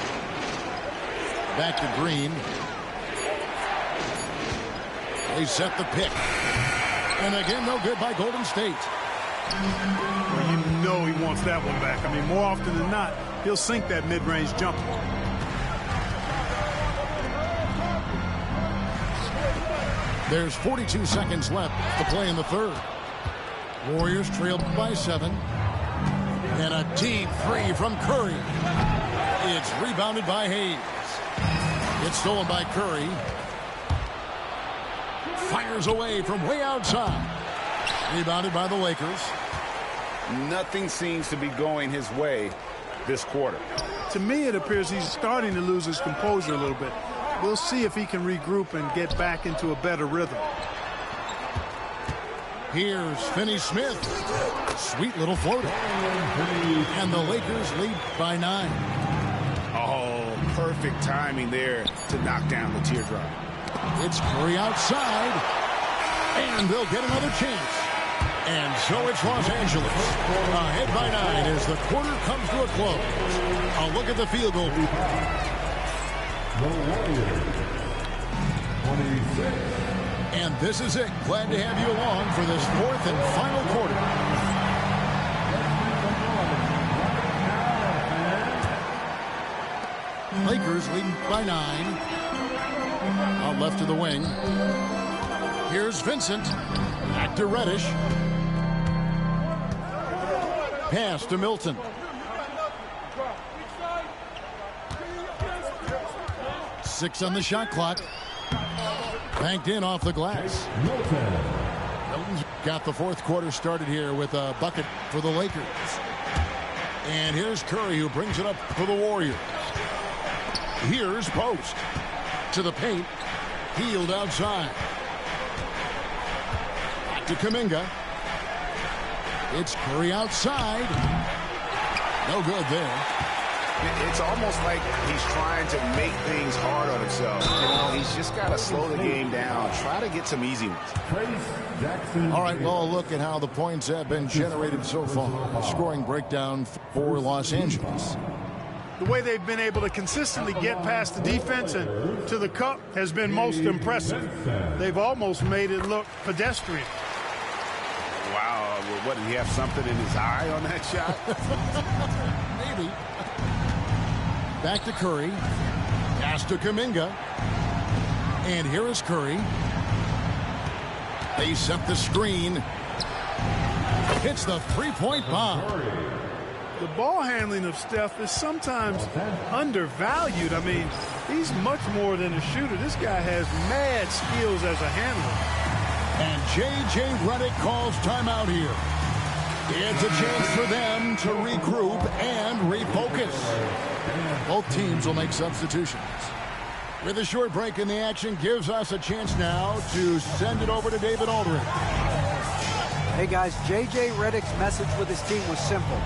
Back to Green. They set the pick. And again, no good by Golden State. Well, you know he wants that one back. I mean, more often than not, he'll sink that mid-range jumper. There's 42 seconds left to play in the third. Warriors trailed by 7. And a deep 3 from Curry. It's rebounded by Hayes. It's stolen by Curry. Fires away from way outside. Rebounded by the Lakers. Nothing seems to be going his way this quarter. To me, it appears he's starting to lose his composure a little bit. We'll see if he can regroup and get back into a better rhythm. Here's Finney-Smith. Sweet little floater. And the Lakers lead by 9. Oh, perfect timing there to knock down the teardrop. It's Curry outside. And they'll get another chance. And so it's Los Angeles. Ahead by 9 as the quarter comes to a close. A look at the field goal. The Warriors, 26. And this is it. Glad to have you along for this 4th and final quarter. Lakers leading by 9. Out left to the wing. Here's Vincent. Back to Reddish. Pass to Milton. Six on the shot clock. Banked in off the glass. Milton's got the fourth quarter started here with a bucket for the Lakers. And here's Curry who brings it up for the Warriors. Here's Post. To the paint. Healed outside. Back to Kuminga. It's Curry outside. No good there. It's almost like he's trying to make things hard on himself. You know, he's just got to slow the game down. Try to get some easy ones. All right, well, look at how the points have been generated so far. Scoring breakdown for Los Angeles. The way they've been able to consistently get past the defense and to the cup has been most impressive. They've almost made it look pedestrian. Wow, what, did he have something in his eye on that shot? Maybe. Back to Curry. Pass to Kuminga. And here is Curry. They set the screen. Hits the three-point bomb. The ball handling of Steph is sometimes undervalued. I mean, he's much more than a shooter. This guy has mad skills as a handler. And J.J. Redick calls timeout here. It's a chance for them to regroup and refocus. Both teams will make substitutions. With a short break in the action, gives us a chance now to send it over to David Aldridge. Hey guys, J.J. Redick's message with his team was simple.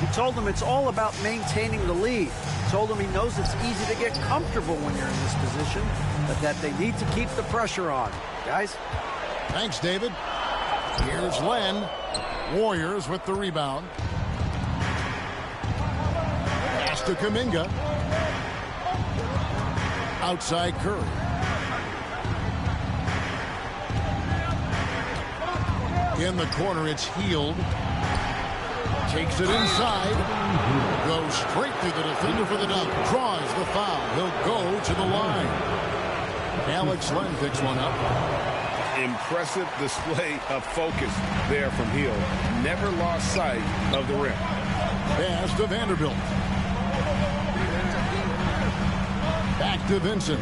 He told them it's all about maintaining the lead. He told them he knows it's easy to get comfortable when you're in this position, but that they need to keep the pressure on. Guys? Thanks, David. Here's Len. Warriors with the rebound. Pass to Kuminga. Outside Curry. In the corner, it's Healed. Takes it inside. Goes straight through the defender for the dunk. Draws the foul. He'll go to the line. Alex Len picks one up. Impressive display of focus there from Hill. Never lost sight of the rim. Pass to Vanderbilt. Back to Vincent.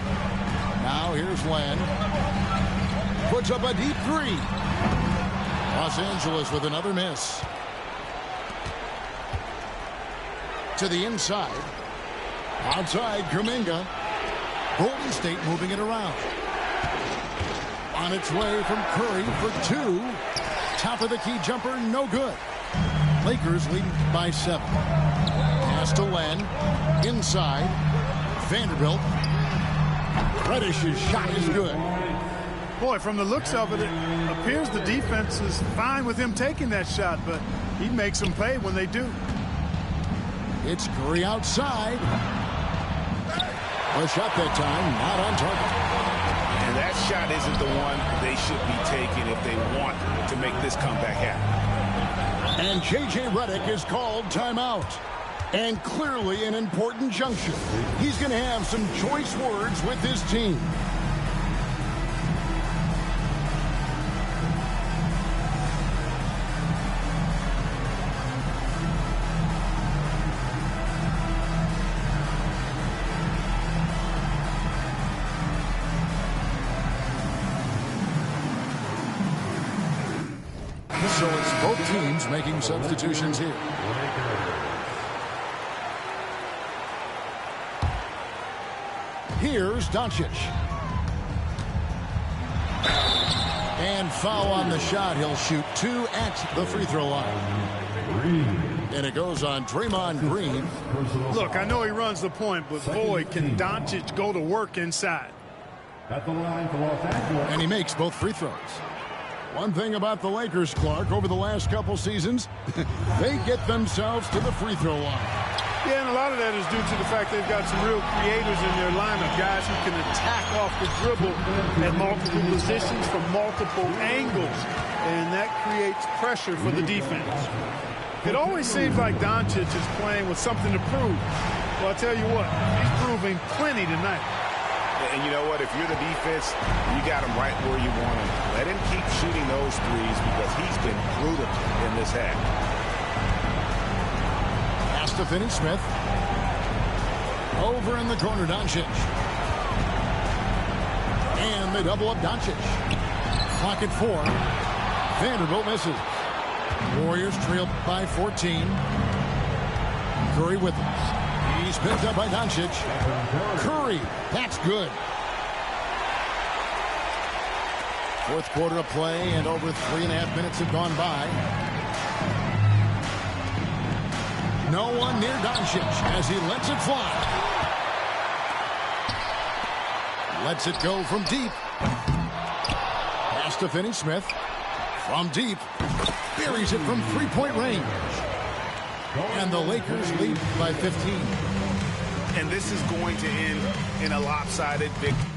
Now here's Len. Puts up a deep three. Los Angeles with another miss. To the inside. Outside Kuminga. Golden State moving it around. On its way from Curry for two. Top of the key jumper, no good. Lakers lead by 7. Pass to Len. Inside. Vanderbilt. Reddish's shot is good. Boy, from the looks of it, it appears the defense is fine with him taking that shot, but he makes them pay when they do. It's Curry outside. A shot that time, not on target. And that shot isn't the one they should be taking if they want to make this comeback happen. And J.J. Redick is called timeout. And clearly an important juncture. He's going to have some choice words with his team. So it's both teams making substitutions here. Here's Doncic. And foul on the shot. He'll shoot 2 at the free throw line. And it goes on Draymond Green. Look, I know he runs the point, but boy, can Doncic go to work inside. At the line for Los Angeles. And he makes both free throws. One thing about the Lakers, Clark, over the last couple seasons, they get themselves to the free throw line. Yeah, and a lot of that is due to the fact they've got some real creators in their lineup, guys who can attack off the dribble at multiple positions from multiple angles, and that creates pressure for the defense. It always seems like Doncic is playing with something to prove. Well, I'll tell you what, he's proving plenty tonight. And you know what? If you're the defense, you got him right where you want him. Let him keep shooting those threes because he's been brutal in this half. Pass to Finney-Smith. Over in the corner, Doncic. And they double up Doncic. Clock at 4. Vanderbilt misses. Warriors trail by 14. Curry with us. He's picked up by Doncic. Curry, that's good. Fourth quarter of play, and over 3.5 minutes have gone by. No one near Doncic as he lets it fly. Lets it go from deep. Pass to Finney-Smith. From deep. Buries it from three-point range. And the Lakers lead by 15. And this is going to end in a lopsided victory.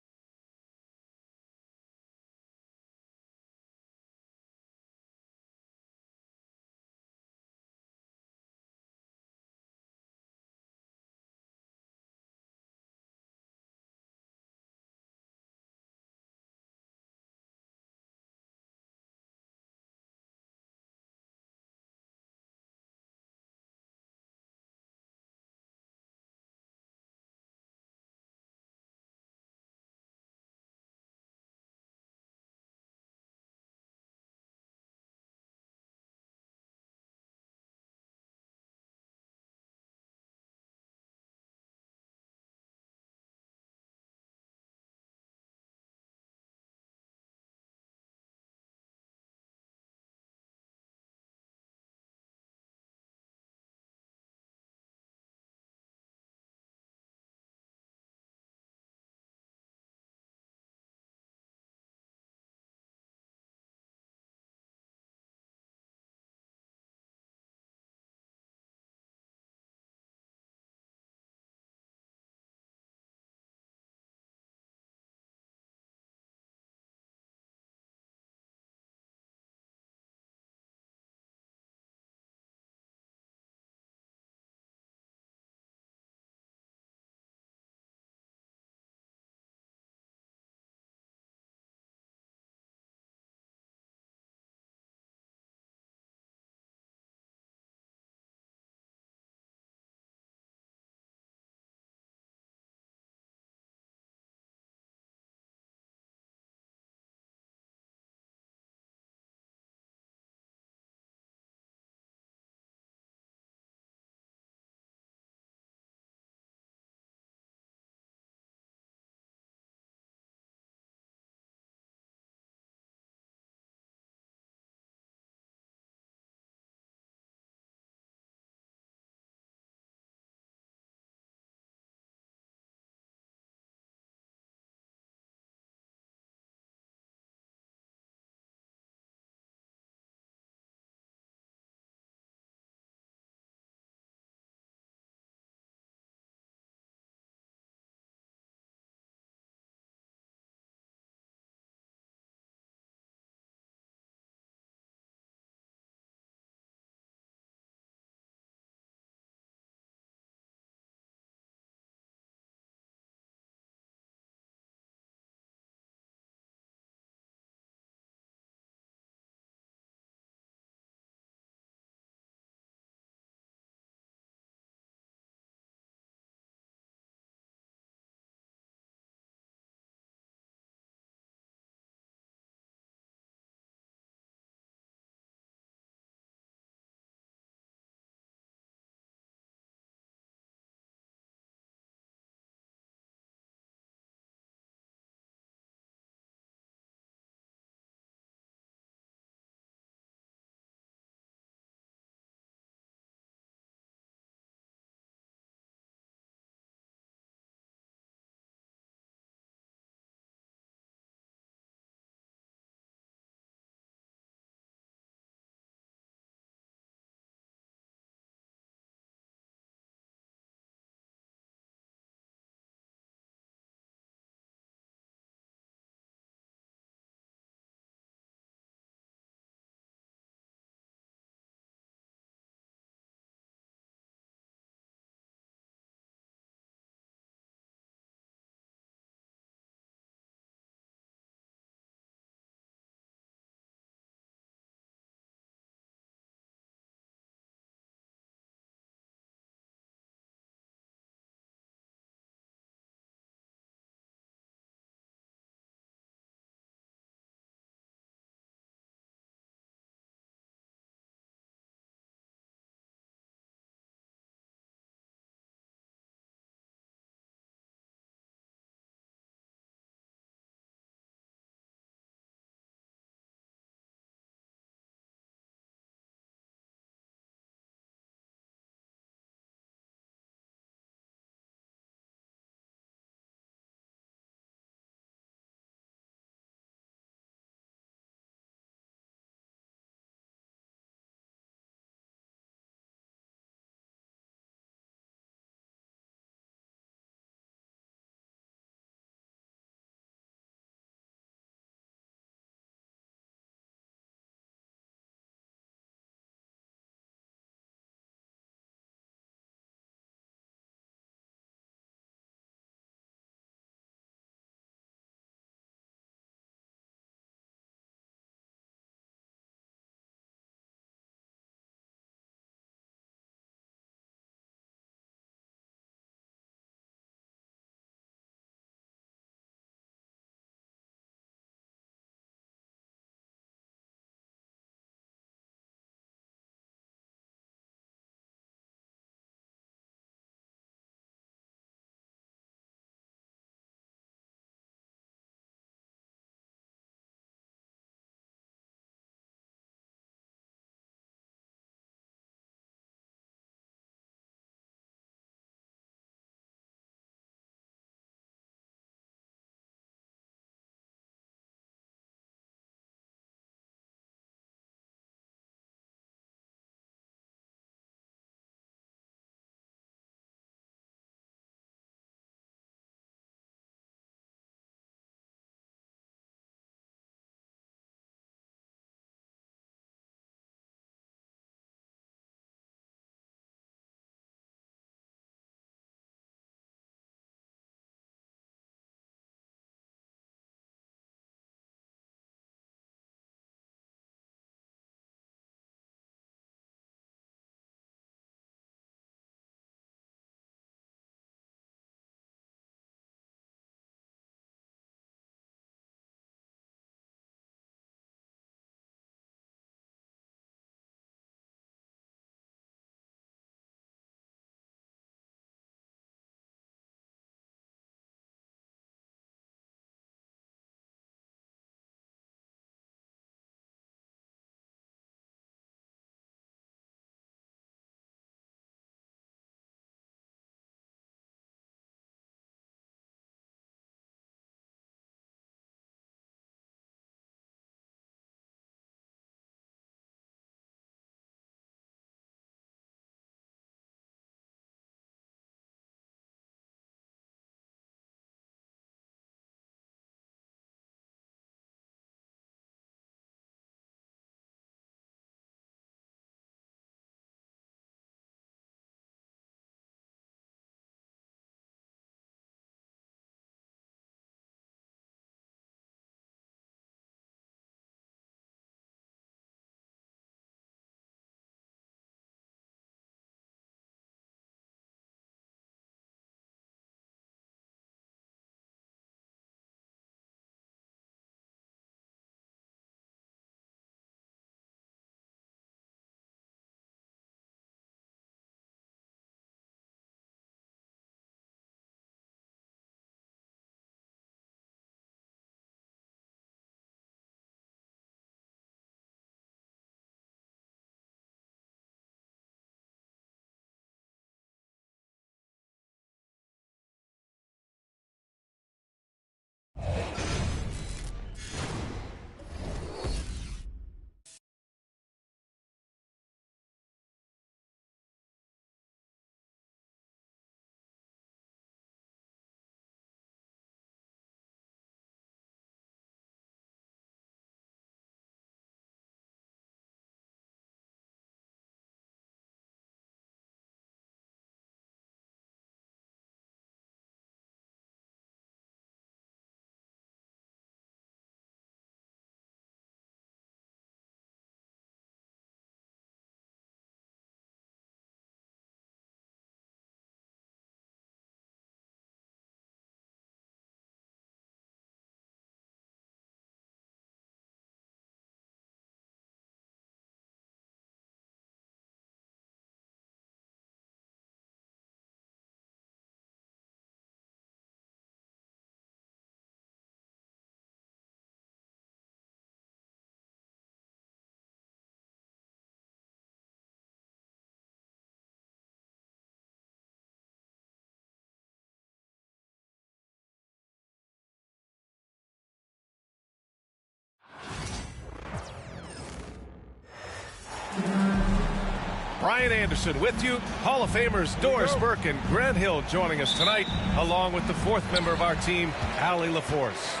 Brian Anderson with you. Hall of Famers Doris Burke and Grant Hill joining us tonight, along with the fourth member of our team, Allie LaForce.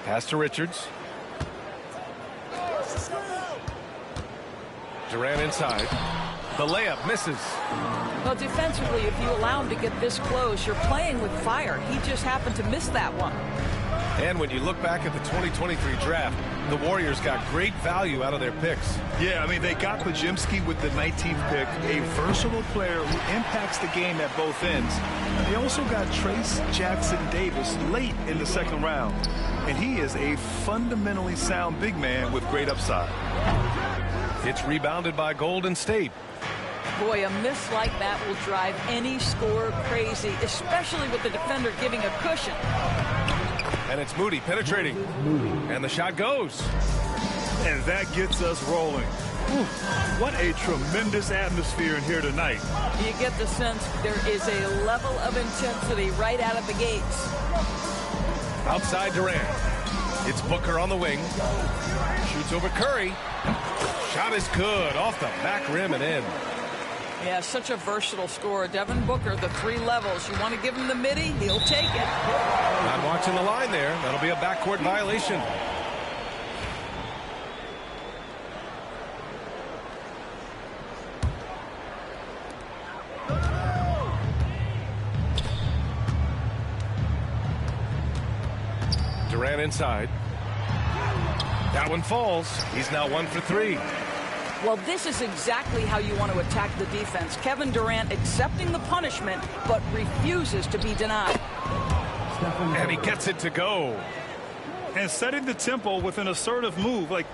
Pass to Richards. Durant inside. The layup misses. Well, defensively, if you allow him to get this close, you're playing with fire. He just happened to miss that one. And when you look back at the 2023 draft, the Warriors got great value out of their picks. Yeah, I mean, they got Pajimski with the 19th pick, a versatile player who impacts the game at both ends. They also got Trace Jackson Davis late in the second round. And he is a fundamentally sound big man with great upside. It's rebounded by Golden State. Boy, a miss like that will drive any scorer crazy, especially with the defender giving a cushion. And it's Moody penetrating. And the shot goes. And that gets us rolling. Whew, what a tremendous atmosphere in here tonight. You get the sense there is a level of intensity right out of the gates. Outside Durant. It's Booker on the wing. Shoots over Curry. Shot is good. Off the back rim and in. Yeah, such a versatile scorer. Devin Booker, the 3 levels. You want to give him the midi, he'll take it. Not watching the line there. That'll be a backcourt violation. Durant inside. That one falls. He's now 1 for 3. Well, this is exactly how you want to attack the defense. Kevin Durant accepting the punishment, but refuses to be denied. And he gets it to go. And setting the tempo with an assertive move. Like,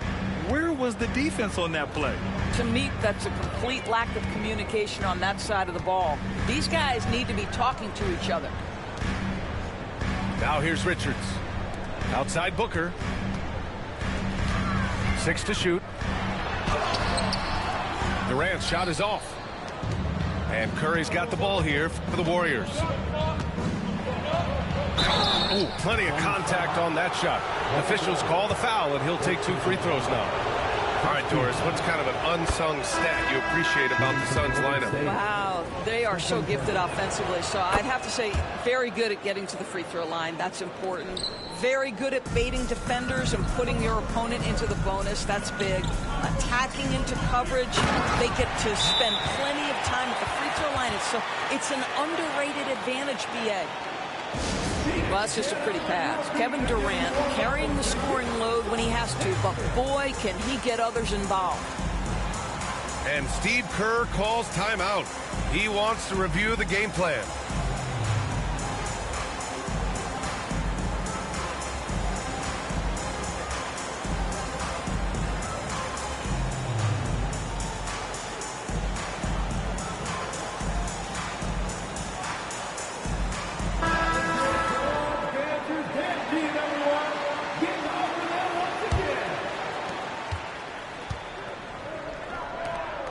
where was the defense on that play? To me, that's a complete lack of communication on that side of the ball. These guys need to be talking to each other. Now here's Richards. Outside Booker. 6 to shoot. Durant's shot is off. And Curry's got the ball here for the Warriors. Ooh, plenty of contact on that shot. Officials call the foul, and he'll take 2 free throws now. All right, Doris, what's kind of an unsung stat you appreciate about the Suns lineup? Wow, they are so gifted offensively. So I'd have to say very good at getting to the free throw line. That's important. Very good at baiting defenders and putting your opponent into the bonus. That's big. Attacking into coverage. They get to spend plenty of time at the free throw line. It's an underrated advantage, BA. Well, that's just a pretty pass. Kevin Durant carrying the scoring load when he has to, but boy, can he get others involved. And Steve Kerr calls timeout. He wants to review the game plan.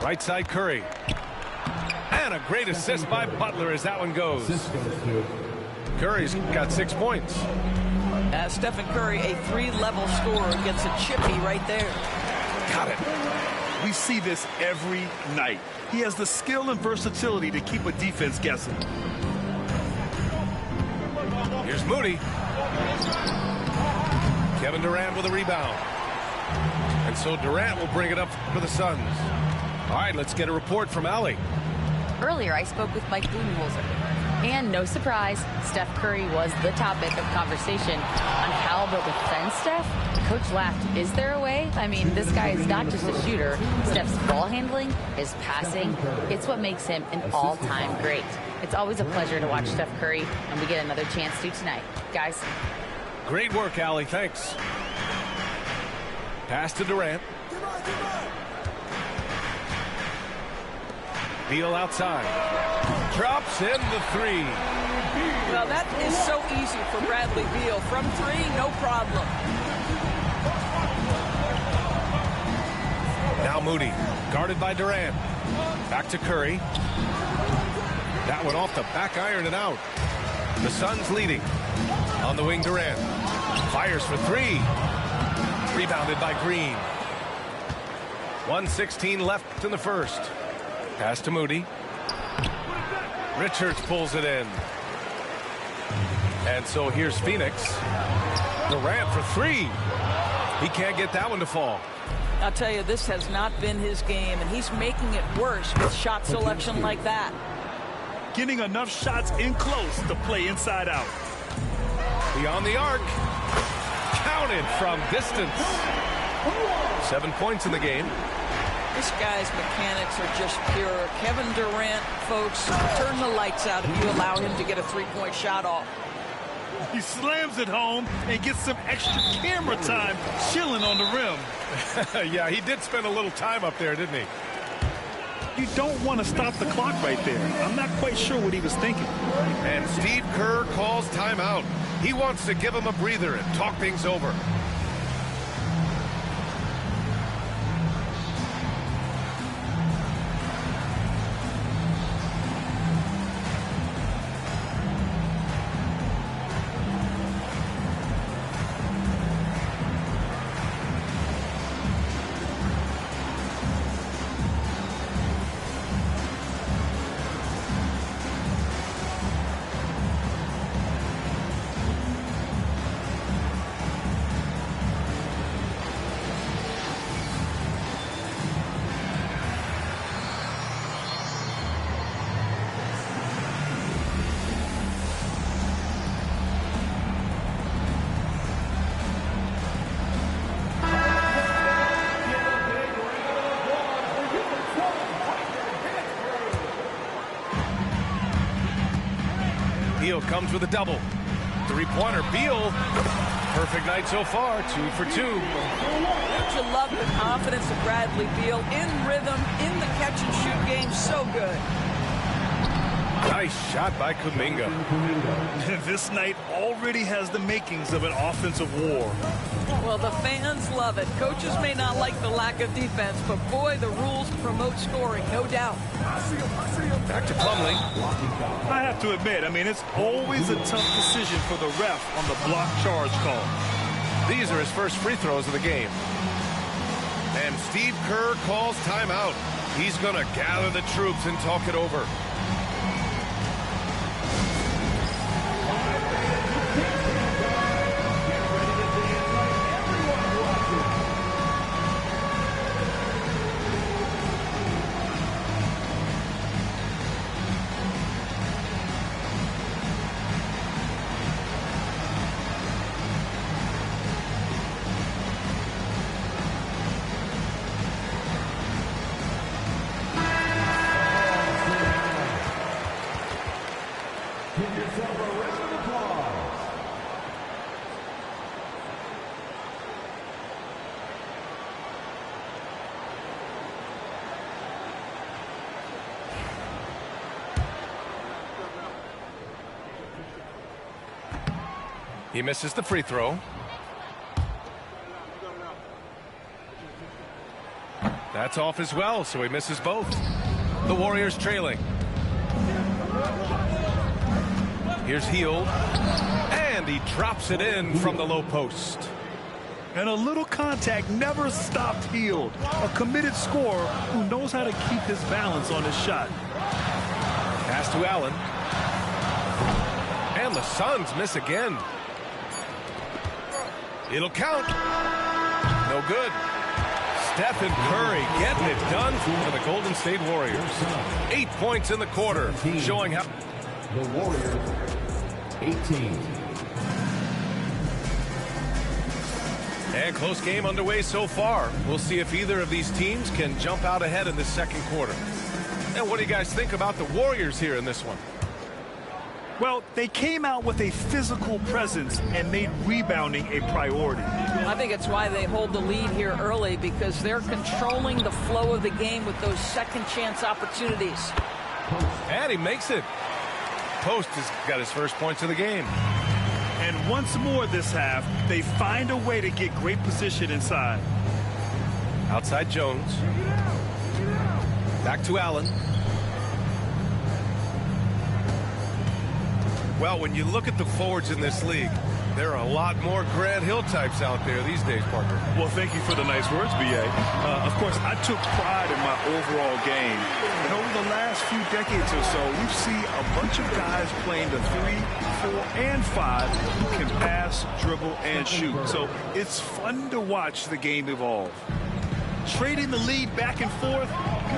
Right side Curry. And a great assist by Butler as that one goes. Curry's got 6 points. Stephen Curry, a 3-level scorer, gets a chippy right there. Got it. We see this every night. He has the skill and versatility to keep a defense guessing. Here's Moody. Kevin Durant with a rebound. And so Durant will bring it up for the Suns. All right, let's get a report from Allie. Earlier, I spoke with Mike Budenholzer. And no surprise, Steph Curry was the topic of conversation on how they'll defend Steph. Coach laughed. Is there a way? I mean, this guy is not just a shooter. Steph's ball handling, his passing, it's what makes him an all-time great. It's always a pleasure to watch Steph Curry, and we get another chance to tonight. Guys. Great work, Allie. Thanks. Pass to Durant. Beal outside. Drops in the 3. Well, that is so easy for Bradley Beal. From 3, no problem. Now Moody, guarded by Durant. Back to Curry. That one off the back iron and out. The Suns leading. On the wing, Durant. Fires for 3. Rebounded by Green. 1:16 left in the first. Pass to Moody. Richards pulls it in. And so here's Phoenix. Durant for three. He can't get that one to fall. I'll tell you, this has not been his game, and he's making it worse with shot selection like that. Getting enough shots in close to play inside out. Beyond the arc. Counted from distance. 7 points in the game. This guy's mechanics are just pure. Kevin Durant, folks, turn the lights out if you allow him to get a three-point shot off. He slams it home and gets some extra camera time chilling on the rim. Yeah, he did spend a little time up there, didn't he? You don't want to stop the clock right there. I'm not quite sure what he was thinking. And Steve Kerr calls timeout. He wants to give him a breather and talk things over. Beal comes with a double. Three-pointer, Beal. Perfect night so far, 2 for 2. Don't you love the confidence of Bradley Beal? In rhythm, in the catch-and-shoot game, so good. Nice shot by Kuminga. This night already has the makings of an offensive war. Well, the fans love it. Coaches may not like the lack of defense, but boy, the rules promote scoring, no doubt. Back to Plumlee. I have to admit, it's always a tough decision for the ref on the block charge call. These are his first free throws of the game. And Steve Kerr calls timeout. He's going to gather the troops and talk it over. He misses the free throw. That's off as well, so he misses both. The Warriors trailing. Here's Hield. And he drops it in from the low post. And a little contact never stopped Hield. A committed scorer who knows how to keep his balance on his shot. Pass to Allen. And the Suns miss again. It'll count. No good. Stephen Curry getting it done for the Golden State Warriors. 8 points in the quarter, showing how. The Warriors, 18. And close game underway so far. We'll see if either of these teams can jump out ahead in the second quarter. And what do you guys think about the Warriors here in this one? Well, they came out with a physical presence and made rebounding a priority. I think it's why they hold the lead here early, because they're controlling the flow of the game with those second chance opportunities. And he makes it. Post has got his first points of the game. And once more this half, they find a way to get great position inside. Outside Jones. Back to Allen. Well, when you look at the forwards in this league, There are a lot more Grant Hill types out there these days, Parker. Well, thank you for the nice words, B.A. Of course, I took pride in my overall game. And over the last few decades or so, we've seen a bunch of guys playing the 3, 4, and 5 who can pass, dribble, and shoot. So it's fun to watch the game evolve. Trading the lead back and forth,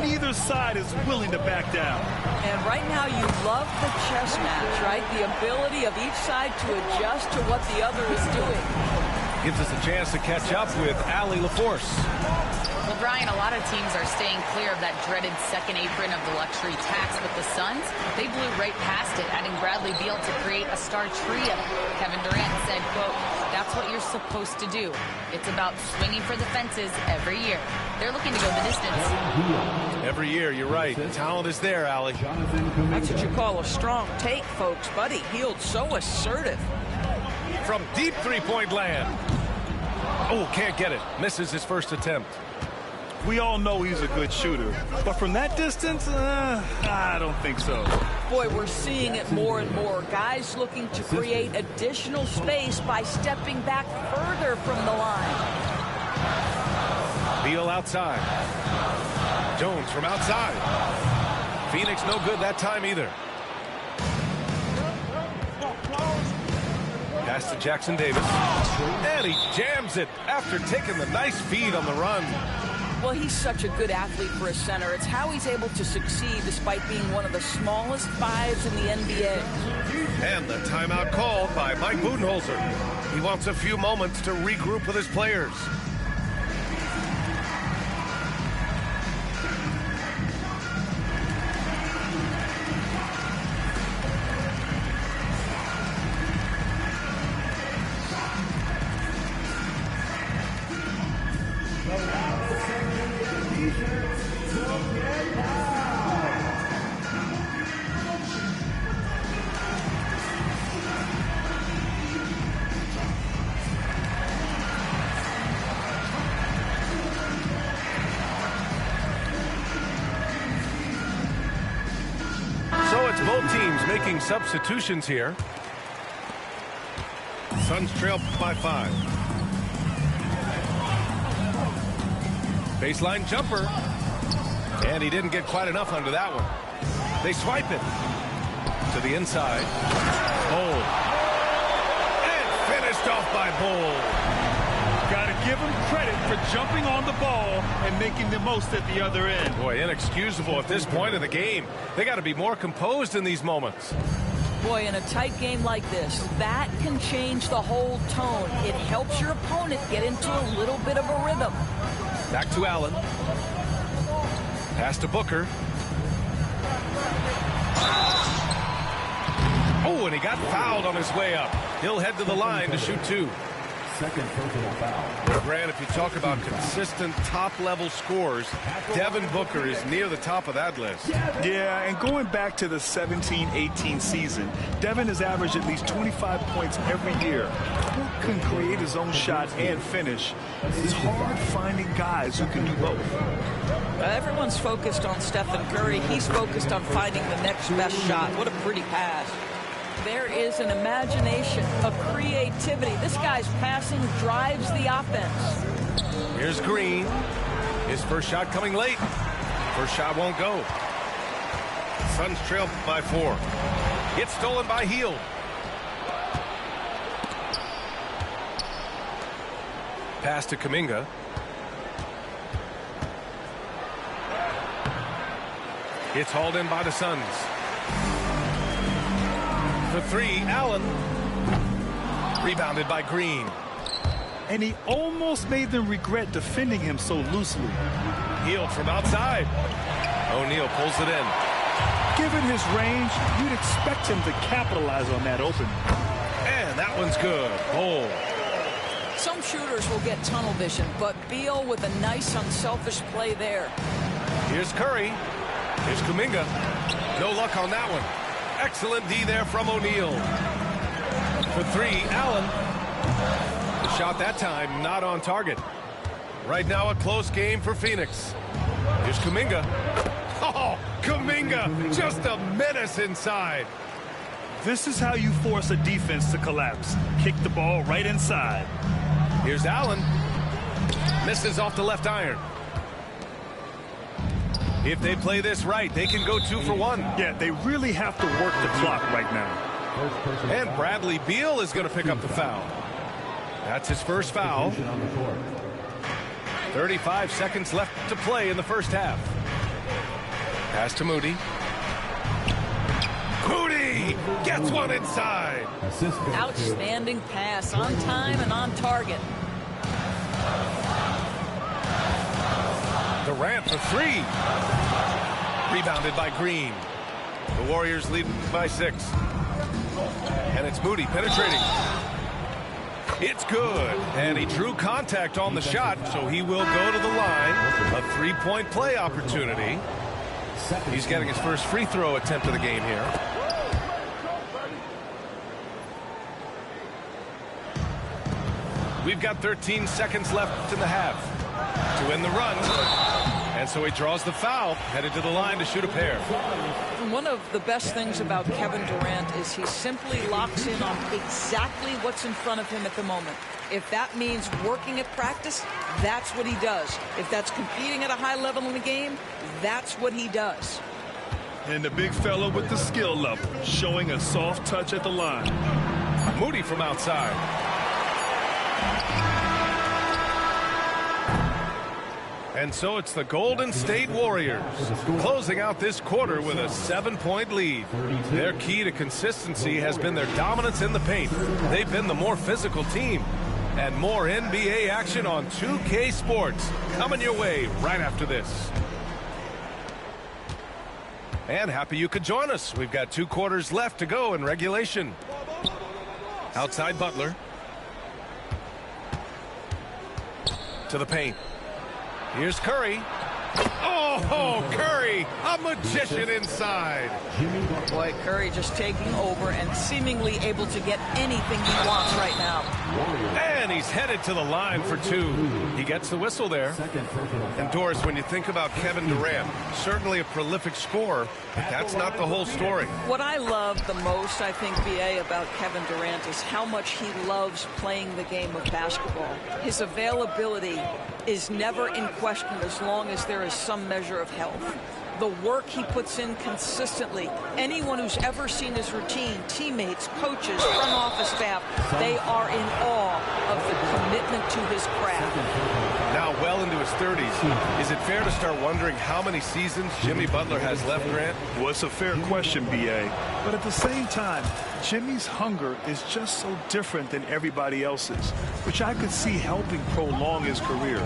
neither side is willing to back down. And right now you love the chess match, right? The ability of each side to adjust to what the other is doing. Gives us a chance to catch up with Allie LaForce. Well, Brian, a lot of teams are staying clear of that dreaded second apron of the luxury tax, but the Suns, they blew right past it, adding Bradley Beal to create a star trio. Kevin Durant said, quote, "That's what you're supposed to do. It's about swinging for the fences every year." They're looking to go the distance. Every year, you're right. The talent is there, Allie. That's what you call a strong take, folks. Buddy Hield so assertive. From deep three-point land. Oh, can't get it. Misses his first attempt. We all know he's a good shooter, but from that distance, I don't think so. Boy, we're seeing it more and more. Guys looking to create additional space by stepping back further from the line. Beal outside. Jones from outside. Phoenix no good that time either. Pass to Jackson Davis. And he jams it after taking the nice feed on the run. Well, he's such a good athlete for a center. It's how he's able to succeed despite being one of the smallest 5s in the NBA. And the timeout called by Mike Budenholzer. He wants a few moments to regroup with his players. Both teams making substitutions here. Suns trail by 5. Baseline jumper. And he didn't get quite enough under that one. They swipe it to the inside. Bull. And finished off by Bull. Got to give him credit for jumping on the ball and making the most at the other end. Boy, inexcusable at this point in the game. They got to be more composed in these moments. Boy, in a tight game like this, that can change the whole tone. It helps your opponent get into a little bit of a rhythm. Back to Allen. Pass to Booker. Oh, and he got fouled on his way up. He'll head to the line to shoot 2. Second personal foul. Grant, if you talk about consistent top-level scores, Devin Booker is near the top of that list. Yeah, and going back to the 17-18 season, Devin has averaged at least 25 points every year. Who can create his own shot and finish? It's hard finding guys who can do both. Everyone's focused on Stephen Curry. He's focused on finding the next best shot. What a pretty pass. There is an imagination, a creativity. This guy's passing drives the offense. Here's Green. His first shot coming late. First shot won't go. Suns trail by 4. It's stolen by Hield. Pass to Kuminga. It's hauled in by the Suns. For 3, Allen. Rebounded by Green. And he almost made them regret defending him so loosely. Hield from outside. O'Neal pulls it in. Given his range, you'd expect him to capitalize on that opening. And that one's good. Bull. Some shooters will get tunnel vision, but Beal with a nice unselfish play there. Here's Curry. Here's Kuminga. No luck on that one. Excellent D there from O'Neal. For 3, Allen. The shot that time not on target. Right now a close game for Phoenix. Here's Kuminga. Oh, Kuminga, just a menace inside. This is how you force a defense to collapse. Kick the ball right inside. Here's Allen. Misses off the left iron. If they play this right, they can go 2 for 1. Yeah, they really have to work the clock right now. And Bradley Beal is going to pick up the foul. That's his first foul. 35 seconds left to play in the first half. Pass to Moody. Moody gets one inside. Outstanding pass, on time and on target. Durant for 3. Rebounded by Green. The Warriors lead by 6. And it's Moody penetrating. It's good. And he drew contact on the shot, so he will go to the line. A 3-point play opportunity. He's getting his first free throw attempt of the game here. We've got 13 seconds left in the half to win the run. And so he draws the foul, headed to the line to shoot a pair. One of the best things about Kevin Durant is he simply locks in on exactly what's in front of him at the moment. If that means working at practice, that's what he does. If that's competing at a high level in the game, that's what he does. And the big fella with the skill level, showing a soft touch at the line. Moody from outside. And so it's the Golden State Warriors closing out this quarter with a 7-point lead. Their key to consistency has been their dominance in the paint. They've been the more physical team. And more NBA action on 2K Sports coming your way right after this. And happy you could join us. We've got 2 quarters left to go in regulation. Outside Butler. To the paint. Here's Curry. Oh, Curry, a magician inside. Boy, Curry just taking over and seemingly able to get anything he wants right now. And he's headed to the line for 2. He gets the whistle there. And Doris, when you think about Kevin Durant, certainly a prolific scorer, but that's not the whole story. What I love the most, I think, BA, about Kevin Durant is how much he loves playing the game of basketball. His availability is never in question as long as there is some measure of health. The work he puts in consistently. Anyone who's ever seen his routine, teammates, coaches, front office staff, they are in awe of the commitment to his craft. Now well into his 30s, is it fair to start wondering how many seasons Jimmy Butler has left, Grant? Well, it's a fair question, BA. But at the same time, Jimmy's hunger is just so different than everybody else's, which I could see helping prolong his career.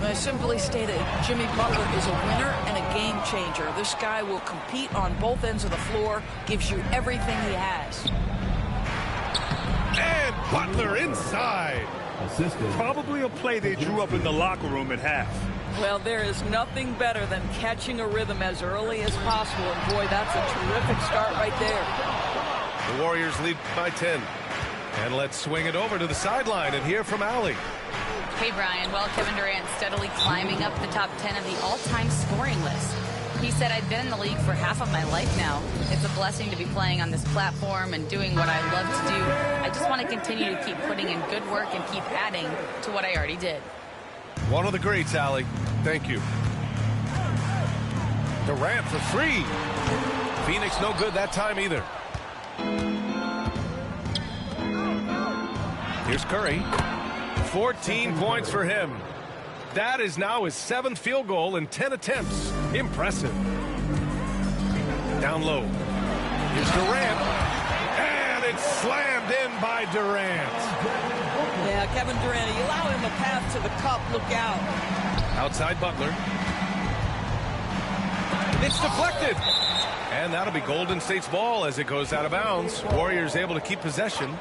I simply stated, Jimmy Butler is a winner and a game changer. This guy will compete on both ends of the floor, gives you everything he has. And Butler inside. Probably a play they drew up in the locker room at half. Well, there is nothing better than catching a rhythm as early as possible. And boy, that's a terrific start right there. The Warriors lead by 10. And let's swing it over to the sideline and hear from Allie. Hey, Brian. Well, Kevin Durant steadily climbing up the top 10 of the all-time scoring list. He said, I've been in the league for half of my life now. It's a blessing to be playing on this platform and doing what I love to do. I just want to continue to keep putting in good work and keep adding to what I already did. One of the greats, Allie. Thank you. Durant for 3. Phoenix no good that time either. Here's Curry. 14 points for him. That is now his 7th field goal in 10 attempts. Impressive. Down low. Here's Durant. And it's slammed in by Durant. Yeah, Kevin Durant, you allow him a path to the cup. Look out. Outside Butler. It's deflected. And that'll be Golden State's ball as it goes out of bounds. Warriors able to keep possession.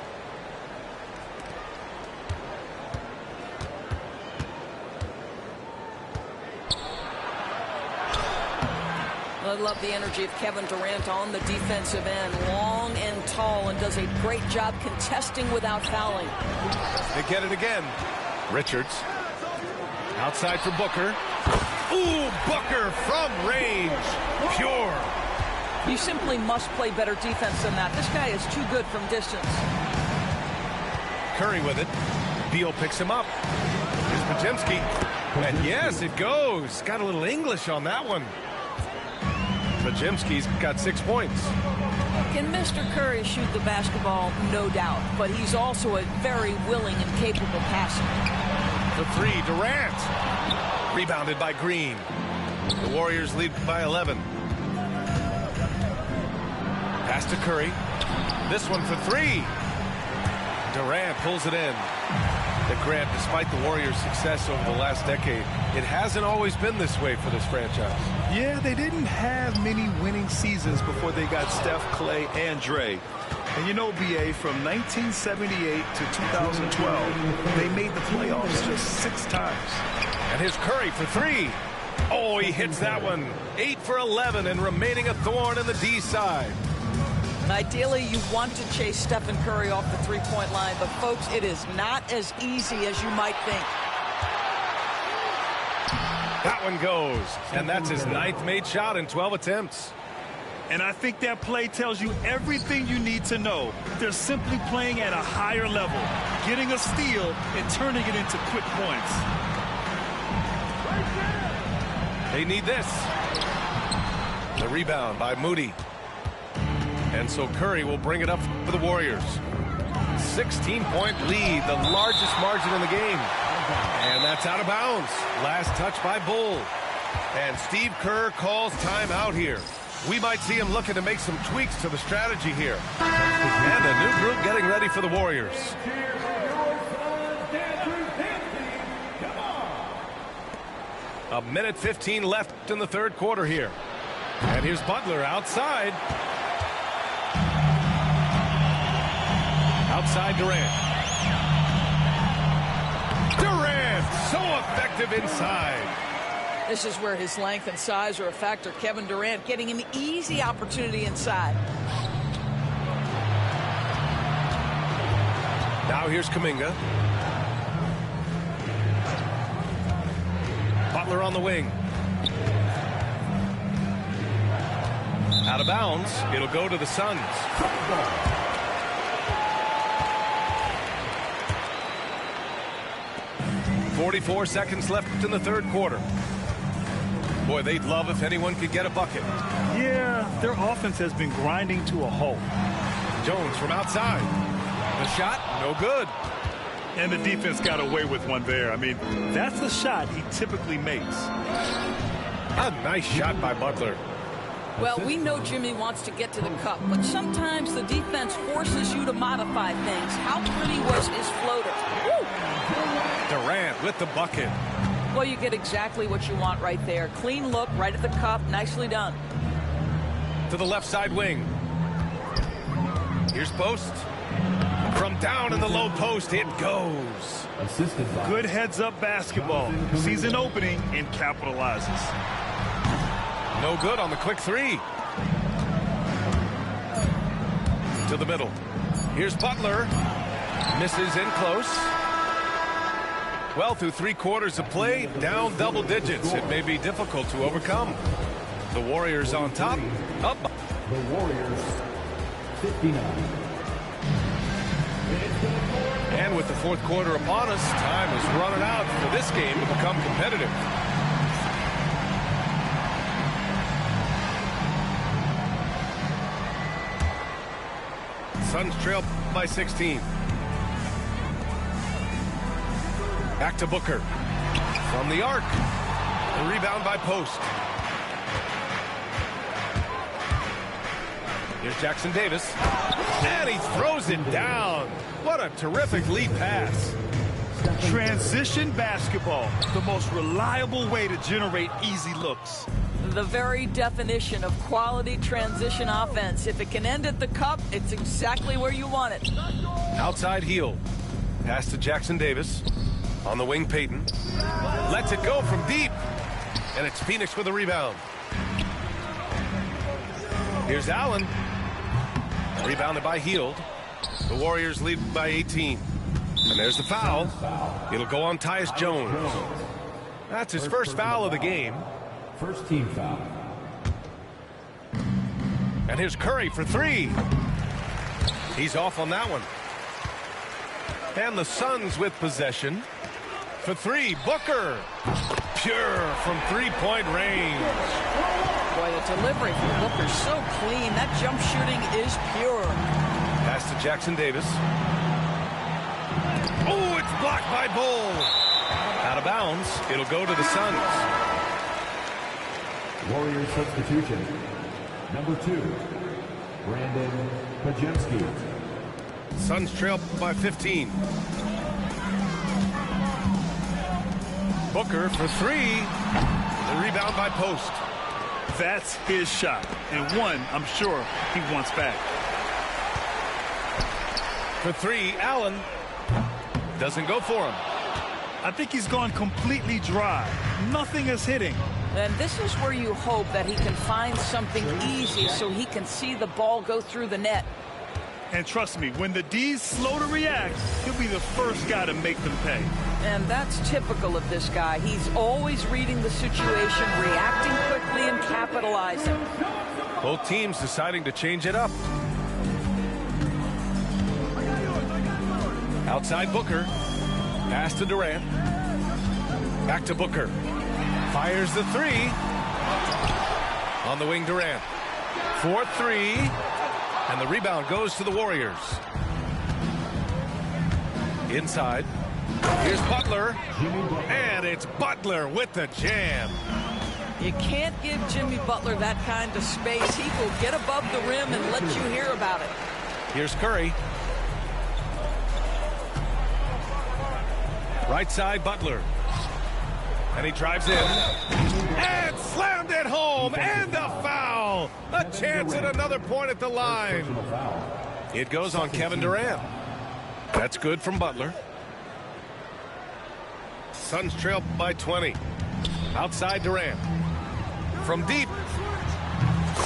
I love the energy of Kevin Durant on the defensive end. Long and tall, and does a great job contesting without fouling. They get it again. Richards. Outside for Booker. Ooh, Booker from range. Pure. You simply must play better defense than that. This guy is too good from distance. Curry with it. Beal picks him up. Here's Podziemski. And yes, it goes. Got a little English on that one. Podziemski's got 6 points. Can Mr. Curry shoot the basketball? No doubt. But he's also a very willing and capable passer. The three, Durant. Rebounded by Green. The Warriors lead by 11. Pass to Curry. This one for three. Durant pulls it in. The Grant, despite the Warriors' success over the last decade, it hasn't always been this way for this franchise. Yeah, they didn't have many winning seasons before they got Steph, Clay, and Dre. And you know, BA, from 1978 to 2012, they made the playoffs just 6 times. And here's Curry for three. Oh, he hits that one. 8 for 11 and remaining a thorn in the D side. Ideally, you want to chase Stephen Curry off the three-point line, but folks, it is not as easy as you might think. That one goes, and that's his 9th made shot in 12 attempts. And I think that play tells you everything you need to know. They're simply playing at a higher level, getting a steal and turning it into quick points. They need this. The rebound by Moody. And so Curry will bring it up for the Warriors. 16-point lead, the largest margin in the game. And that's out of bounds. Last touch by Bull. And Steve Kerr calls timeout here. We might see him looking to make some tweaks to the strategy here. And a new group getting ready for the Warriors. A minute 15 left in the third quarter here. And here's Butler outside. Outside Durant. Durant, so effective inside. This is where his length and size are a factor. Kevin Durant getting an easy opportunity inside. Now here's Kuminga. Butler on the wing. Out of bounds. It'll go to the Suns. 44 seconds left in the third quarter. Boy, they'd love if anyone could get a bucket. Yeah, their offense has been grinding to a halt. Jones from outside. The shot, no good. And the defense got away with one there. I mean, that's the shot he typically makes. A nice shot by Butler. Well, we know Jimmy wants to get to the cup, but sometimes the defense forces you to modify things. How pretty was his floater? Woo! Durant with the bucket. Well, you get exactly what you want right there. Clean look, right at the cup. Nicely done. To the left side wing. Here's Post. From down in the low post, it goes. Good heads-up basketball. Sees an opening and capitalizes. No good on the quick three. To the middle. Here's Butler. Misses in close. Well, through 3 quarters of play, down double digits. It may be difficult to overcome. The Warriors on top. Up. The Warriors, 59. And with the fourth quarter upon us, time is running out for this game to become competitive. Suns trail by 16. Back to Booker. From the arc. The rebound by Post. Here's Jackson Davis. And he throws it down. What a terrific lead pass. Transition basketball, the most reliable way to generate easy looks. The very definition of quality transition offense. If it can end at the cup, it's exactly where you want it. Outside heel. Pass to Jackson Davis. On the wing, Payton. Lets it go from deep. And it's Phoenix with a rebound. Here's Allen. Rebounded by Hield. The Warriors lead by 18. And there's the foul. It'll go on Tyus Jones. That's his first foul of the game. First team foul. And here's Curry for three. He's off on that one. And the Suns with possession. For three, Booker. Pure from three-point range. Boy, the delivery from Booker so clean. That jump shooting is pure. Pass to Jackson Davis. Oh, it's blocked by Bull. Out of bounds. It'll go to the Suns. Warriors substitution. Number 2, Brandon Pajemski. Suns trail by 15. Booker for three. The rebound by Post. That's his shot, and one I'm sure he wants back. For three, Allen. Doesn't go for him. I think he's gone completely dry. Nothing is hitting. And this is where you hope that he can find something easy so he can see the ball go through the net. And trust me, when the D's slow to react, he'll be the first guy to make them pay. And that's typical of this guy. He's always reading the situation, reacting quickly, and capitalizing. Both teams deciding to change it up. Outside Booker. Pass to Durant. Back to Booker. Fires the three. On the wing, Durant. 4-3. And the rebound goes to the Warriors. Inside. Here's Butler. And it's Butler with the jam. You can't give Jimmy Butler that kind of space. He will get above the rim and let you hear about it. Here's Curry. Right side, Butler. And he drives in. And slammed it home. And a foul. A chance at another point at the line. It goes on Kevin Durant. That's good from Butler. Suns trail by 20. Outside Durant. From deep.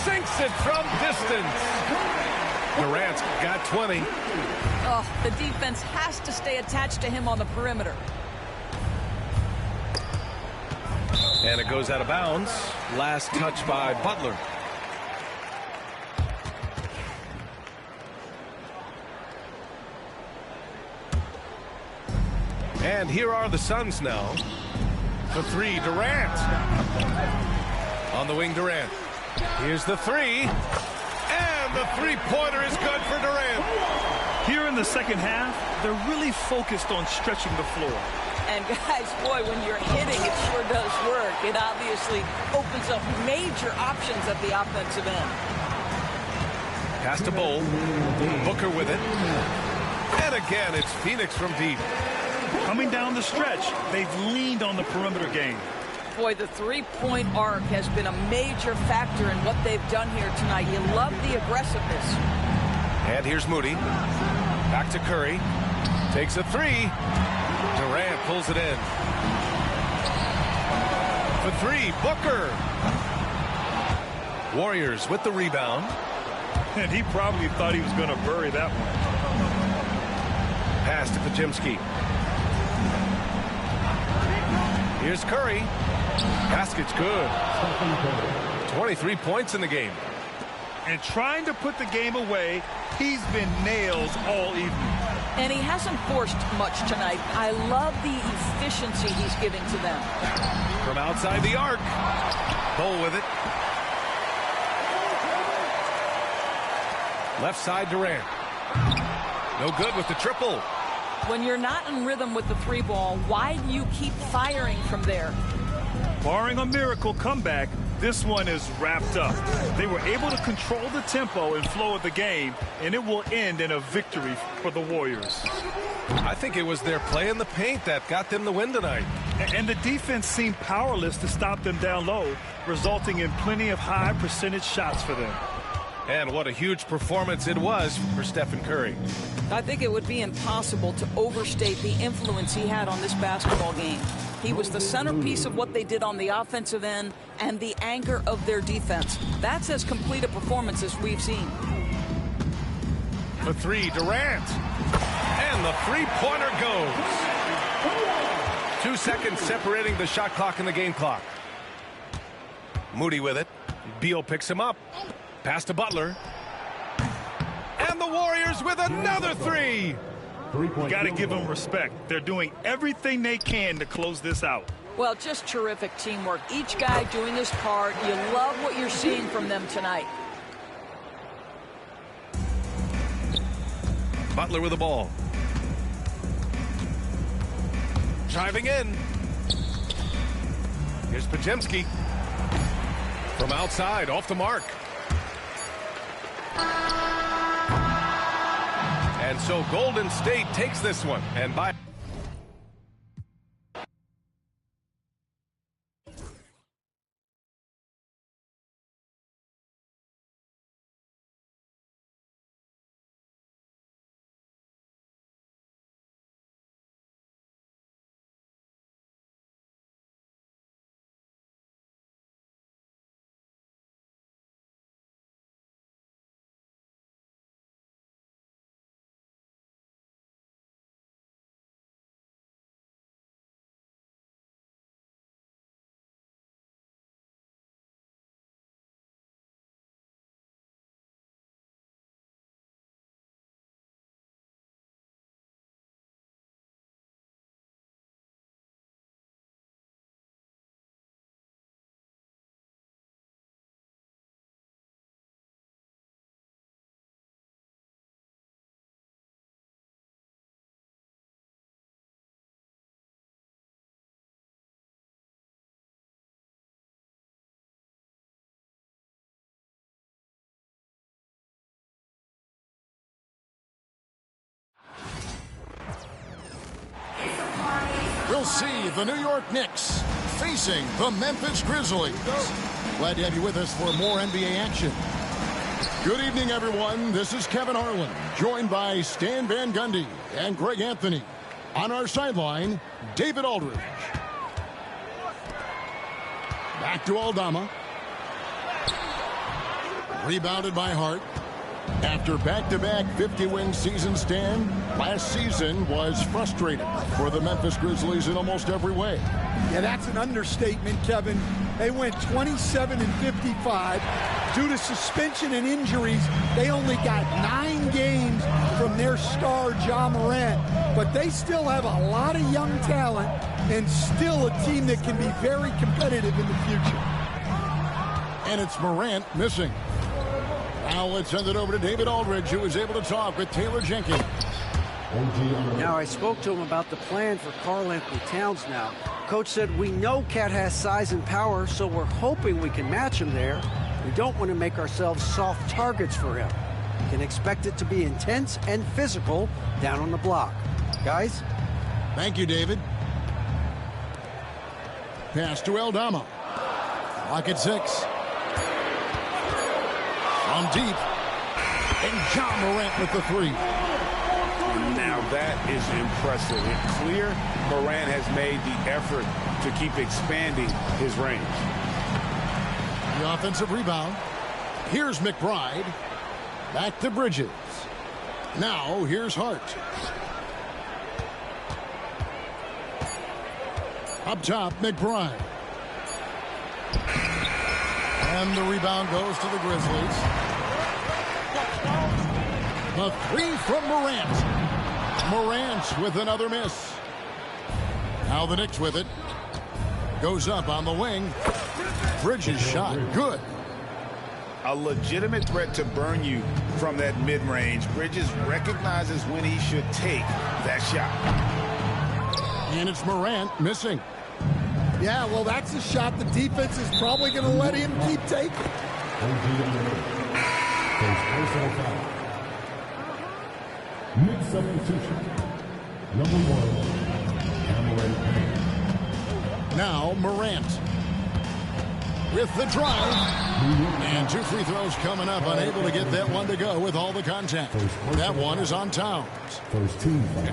Sinks it from distance. Durant's got 20. Oh, the defense has to stay attached to him on the perimeter. And it goes out of bounds. Last touch by Butler. And here are the Suns now. For three, Durant. On the wing, Durant. Here's the three. And the three-pointer is good for Durant. Here in the second half, they're really focused on stretching the floor. And guys, boy, when you're hitting, it sure does work. It obviously opens up major options at the offensive end. Pass to Bull. Booker with it. And again, it's Phoenix from deep. Coming down the stretch, they've leaned on the perimeter game. Boy, the three-point arc has been a major factor in what they've done here tonight. You love the aggressiveness. And here's Moody. Back to Curry. Takes a three. Durant pulls it in. For three, Booker. Warriors with the rebound. And he probably thought he was going to bury that one. Pass to Pajemski. Here's Curry. Basket's good. 23 points in the game. And trying to put the game away, he's been nails all evening. And he hasn't forced much tonight. I love the efficiency he's giving to them. From outside the arc. Bull with it. Left side Durant. No good with the triple. When you're not in rhythm with the three ball, why do you keep firing from there? Barring a miracle comeback, this one is wrapped up. They were able to control the tempo and flow of the game, and it will end in a victory for the Warriors. I think it was their play in the paint that got them the win tonight. And the defense seemed powerless to stop them down low, resulting in plenty of high percentage shots for them. And what a huge performance it was for Stephen Curry. I think it would be impossible to overstate the influence he had on this basketball game. He was the centerpiece of what they did on the offensive end and the anchor of their defense. That's as complete a performance as we've seen. For three, Durant. And the three-pointer goes. 2 seconds separating the shot clock and the game clock. Moody with it. Beal picks him up. Pass to Butler. And the Warriors with another three. You got to give them respect. They're doing everything they can to close this out. Well, just terrific teamwork. Each guy doing his part. You love what you're seeing from them tonight. Butler with the ball. Driving in. Here's Pajemski. From outside, off the mark. And so Golden State takes this one. And by... We'll see the New York Knicks facing the Memphis Grizzlies. Glad to have you with us for more NBA action. Good evening, everyone. This is Kevin Harlan, joined by Stan Van Gundy and Greg Anthony. On our sideline, David Aldridge. Back to Aldama. Rebounded by Hart. After back-to-back 50-win season, Stan, last season was frustrating for the Memphis Grizzlies in almost every way. Yeah, that's an understatement, Kevin. They went 27-55. Due to suspension and injuries, they only got 9 games from their star, Ja Morant. But they still have a lot of young talent and still a team that can be very competitive in the future. And it's Morant missing. Now let's send it over to David Aldridge, who was able to talk with Taylor Jenkins. Now, I spoke to him about the plan for Karl Anthony Towns now. Coach said, we know Cat has size and power, so we're hoping we can match him there. We don't want to make ourselves soft targets for him. You can expect it to be intense and physical down on the block. Guys? Thank you, David. Pass to Aldama. Clock at 6. On deep, and Ja Morant with the 3. Now that is impressive. It's clear Morant has made the effort to keep expanding his range. The offensive rebound. Here's McBride. Back to Bridges. Now here's Hart. Up top, McBride. And the rebound goes to the Grizzlies. The 3 from Morant. Morant with another miss. Now the Knicks with it. Goes up on the wing. Bridges shot. Good. A legitimate threat to burn you from that mid-range. Bridges recognizes when he should take that shot. And it's Morant missing. Yeah, well, that's a shot the defense is probably going to let him keep taking. Mid substitution. Number 1, Now Morant with the drive. And 2 free throws coming up. Unable to get that one to go with all the contact. That one is on Towns.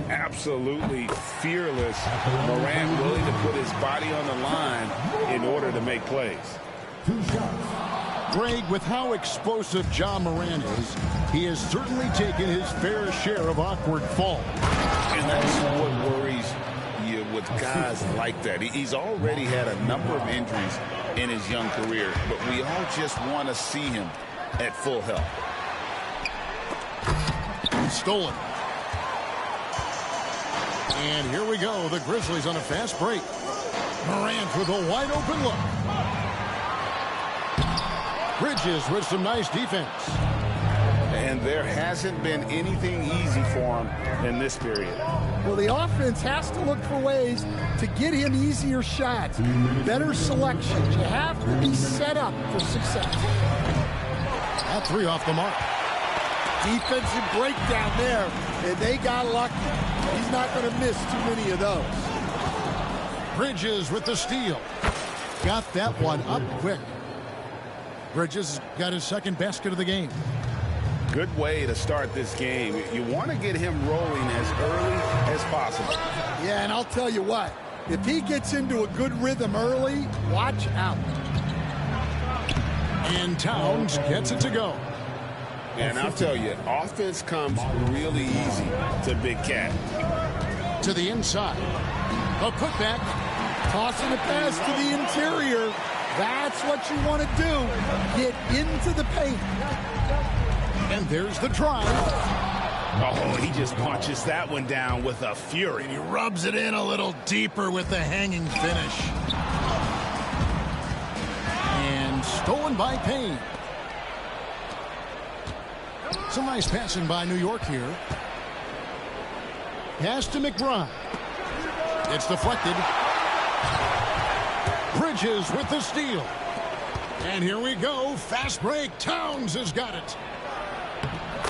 Absolutely fearless. Morant willing to put his body on the line in order to make plays. 2 shots. Greg, with how explosive Ja Morant is, he has certainly taken his fair share of awkward falls. And that's what worries you with guys like that. He's already had a number of injuries in his young career, but we all just want to see him at full health. Stolen. And here we go. The Grizzlies on a fast break. Morant with a wide open look. Bridges with some nice defense. And there hasn't been anything easy for him in this period. Well, the offense has to look for ways to get him easier shots, better selections. You have to be set up for success. That three off the mark. Defensive breakdown there, and they got lucky. He's not going to miss too many of those. Bridges with the steal. Got that one up quick. Bridges got his second basket of the game. Good way to start this game. You want to get him rolling as early as possible. Yeah, and I'll tell you what. If he gets into a good rhythm early, watch out. And Towns gets it to go. And I'll tell you, offense comes really easy to Big Cat. To the inside. A putback. Tossing a pass to the interior. That's what you want to do. Get into the paint. And there's the drive. Oh, he just punches that one down with a fury. And he rubs it in a little deeper with the hanging finish. And stolen by Payne. Some nice passing by New York here. Pass to McBride. It's deflected. Bridges with the steal. And here we go. Fast break. Towns has got it.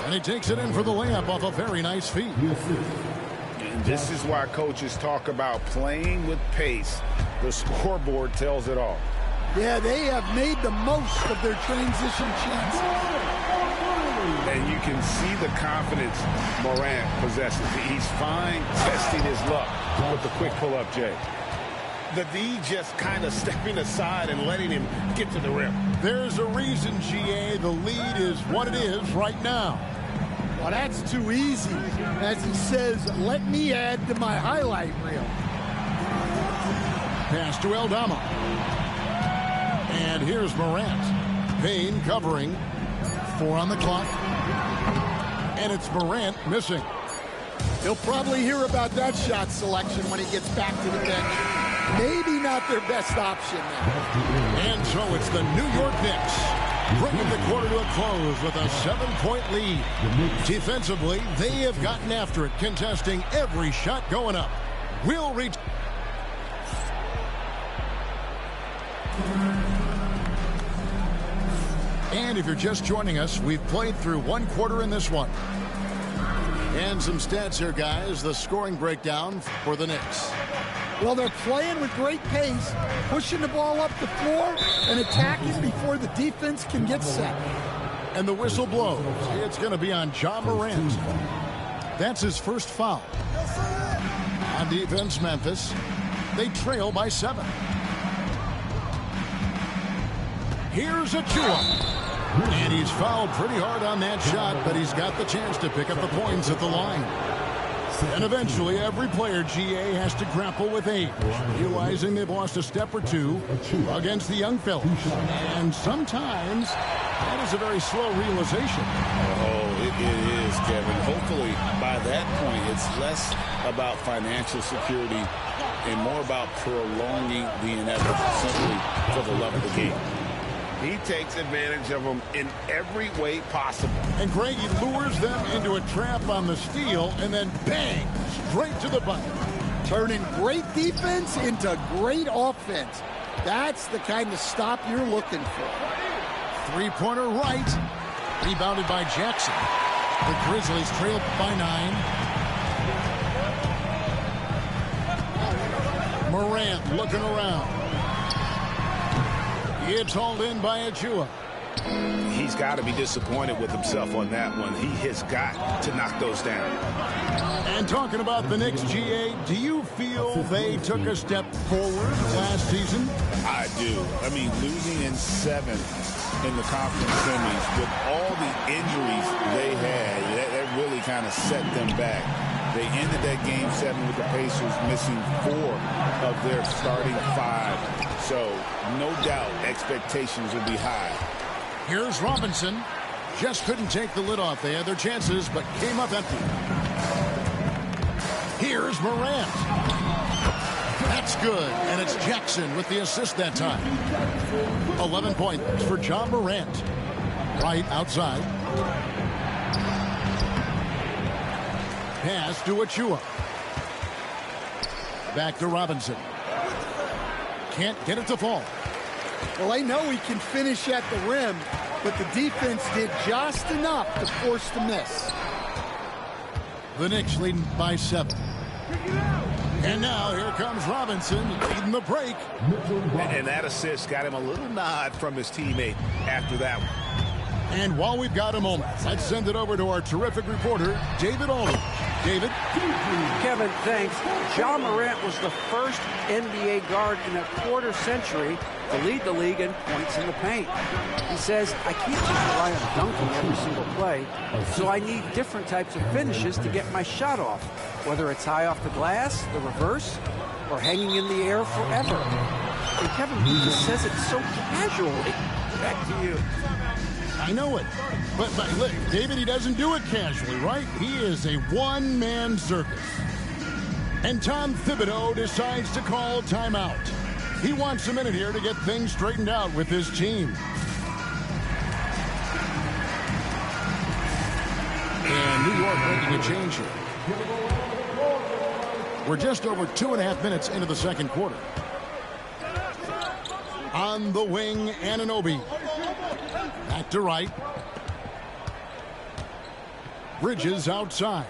And he takes it in for the layup off a very nice feed. And this is why coaches talk about playing with pace. The scoreboard tells it all. Yeah, they have made the most of their transition chances. And you can see the confidence Morant possesses. He's fine testing his luck with the quick pull-up, Jay. The D just kind of stepping aside and letting him get to the rim. There's a reason, GA, the lead is what it is right now. Well, that's too easy. As he says, let me add to my highlight reel. Pass to Aldama. And here's Morant. Payne covering. 4 on the clock. And it's Morant missing. He'll probably hear about that shot selection when he gets back to the bench. Maybe not their best option now. And so it's the New York Knicks bringing the quarter to a close with a 7-point lead. Defensively, they have gotten after it, contesting every shot going up. We'll reach. And if you're just joining us, we've played through 1 quarter in this one. And some stats here, guys. The scoring breakdown for the Knicks. Well, they're playing with great pace, pushing the ball up the floor and attacking before the defense can get set. And the whistle blows. It's going to be on Ja Morant. That's his first foul. On defense, Memphis. They trail by 7. Here's Achua. And he's fouled pretty hard on that shot, but he's got the chance to pick up the points at the line. And eventually, every player, GA, has to grapple with age, realizing they've lost a step or two against the young fellas. And sometimes, that is a very slow realization. Oh, it is, Kevin. Hopefully, by that point, it's less about financial security and more about prolonging the inevitable, simply for the love of the game. He takes advantage of them in every way possible. And Greg, he lures them into a trap on the steal, and then bang, straight to the bucket. Turning great defense into great offense. That's the kind of stop you're looking for. Three-pointer right. Rebounded by Jackson. The Grizzlies trail by 9. Morant looking around. It's hauled in by Achua. He's got to be disappointed with himself on that one. He has got to knock those down. And talking about the Knicks, GA, do you feel they took a step forward last season? I do. I mean, losing in 7 in the conference semis with all the injuries they had, that really kind of set them back. They ended that game 7 with the Pacers missing 4 of their starting 5. So, no doubt, expectations will be high. Here's Robinson. Just couldn't take the lid off. They had their chances, but came up empty. Here's Morant. That's good, and it's Jackson with the assist that time. 11 points for Ja Morant. Right outside. Pass to Achua. Back to Robinson. Can't get it to fall. Well, I know he can finish at the rim, but the defense did just enough to force the miss. The Knicks leading by 7. And now here comes Robinson leading the break. And that assist got him a little nod from his teammate after that one. And while we've got a moment, let's send it over to our terrific reporter, David Aldridge. David? Kevin, thanks. Ja Morant was the first NBA guard in a quarter century to lead the league in points in the paint. He says, I can't just rely on dunking every single play, so I need different types of finishes to get my shot off, whether it's high off the glass, the reverse, or hanging in the air forever. And Kevin, he just says it so casually. Back to you. I know it. But look, David, he doesn't do it casually, right? He is a one-man circus. And Tom Thibodeau decides to call timeout. He wants a minute here to get things straightened out with his team. And New York making a change here. We're just over 2.5 minutes into the second quarter. On the wing, Anunoby. Back to right. Bridges outside.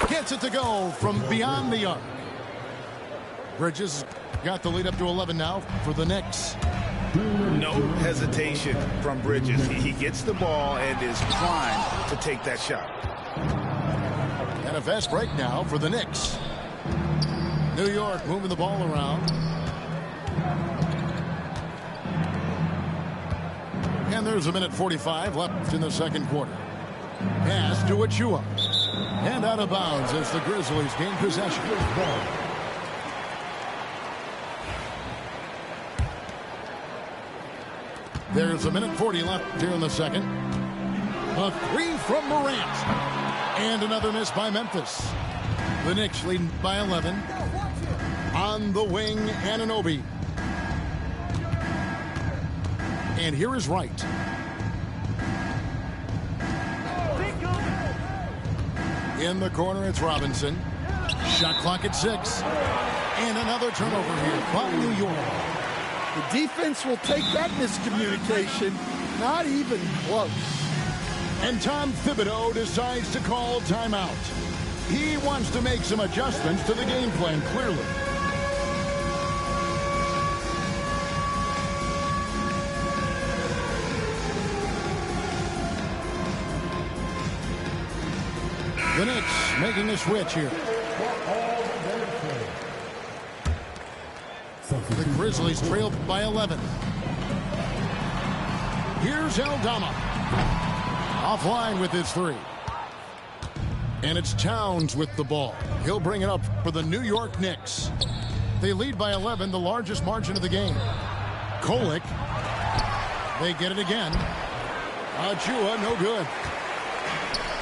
Gets it to go from beyond the arc. Bridges got the lead up to 11 now for the Knicks. No hesitation from Bridges. He gets the ball and is primed to take that shot. And a fast break now for the Knicks. New York moving the ball around. And there's 1:45 left in the second quarter. Pass to Achua. And out of bounds as the Grizzlies gain possession. There's 1:40 left here in the second. A three from Morant. And another miss by Memphis. The Knicks leading by 11. On the wing, Anunoby. And here is Wright. In the corner, it's Robinson. Shot clock at 6. And another turnover here by New York. The defense will take that miscommunication. Not even close. And Tom Thibodeau decides to call timeout. He wants to make some adjustments to the game plan, clearly. The Knicks making a switch here. The Grizzlies trail by 11. Here's Aldama. Offline with his three. And it's Towns with the ball. He'll bring it up for the New York Knicks. They lead by 11, the largest margin of the game. Kolek. They get it again. Achua, no good.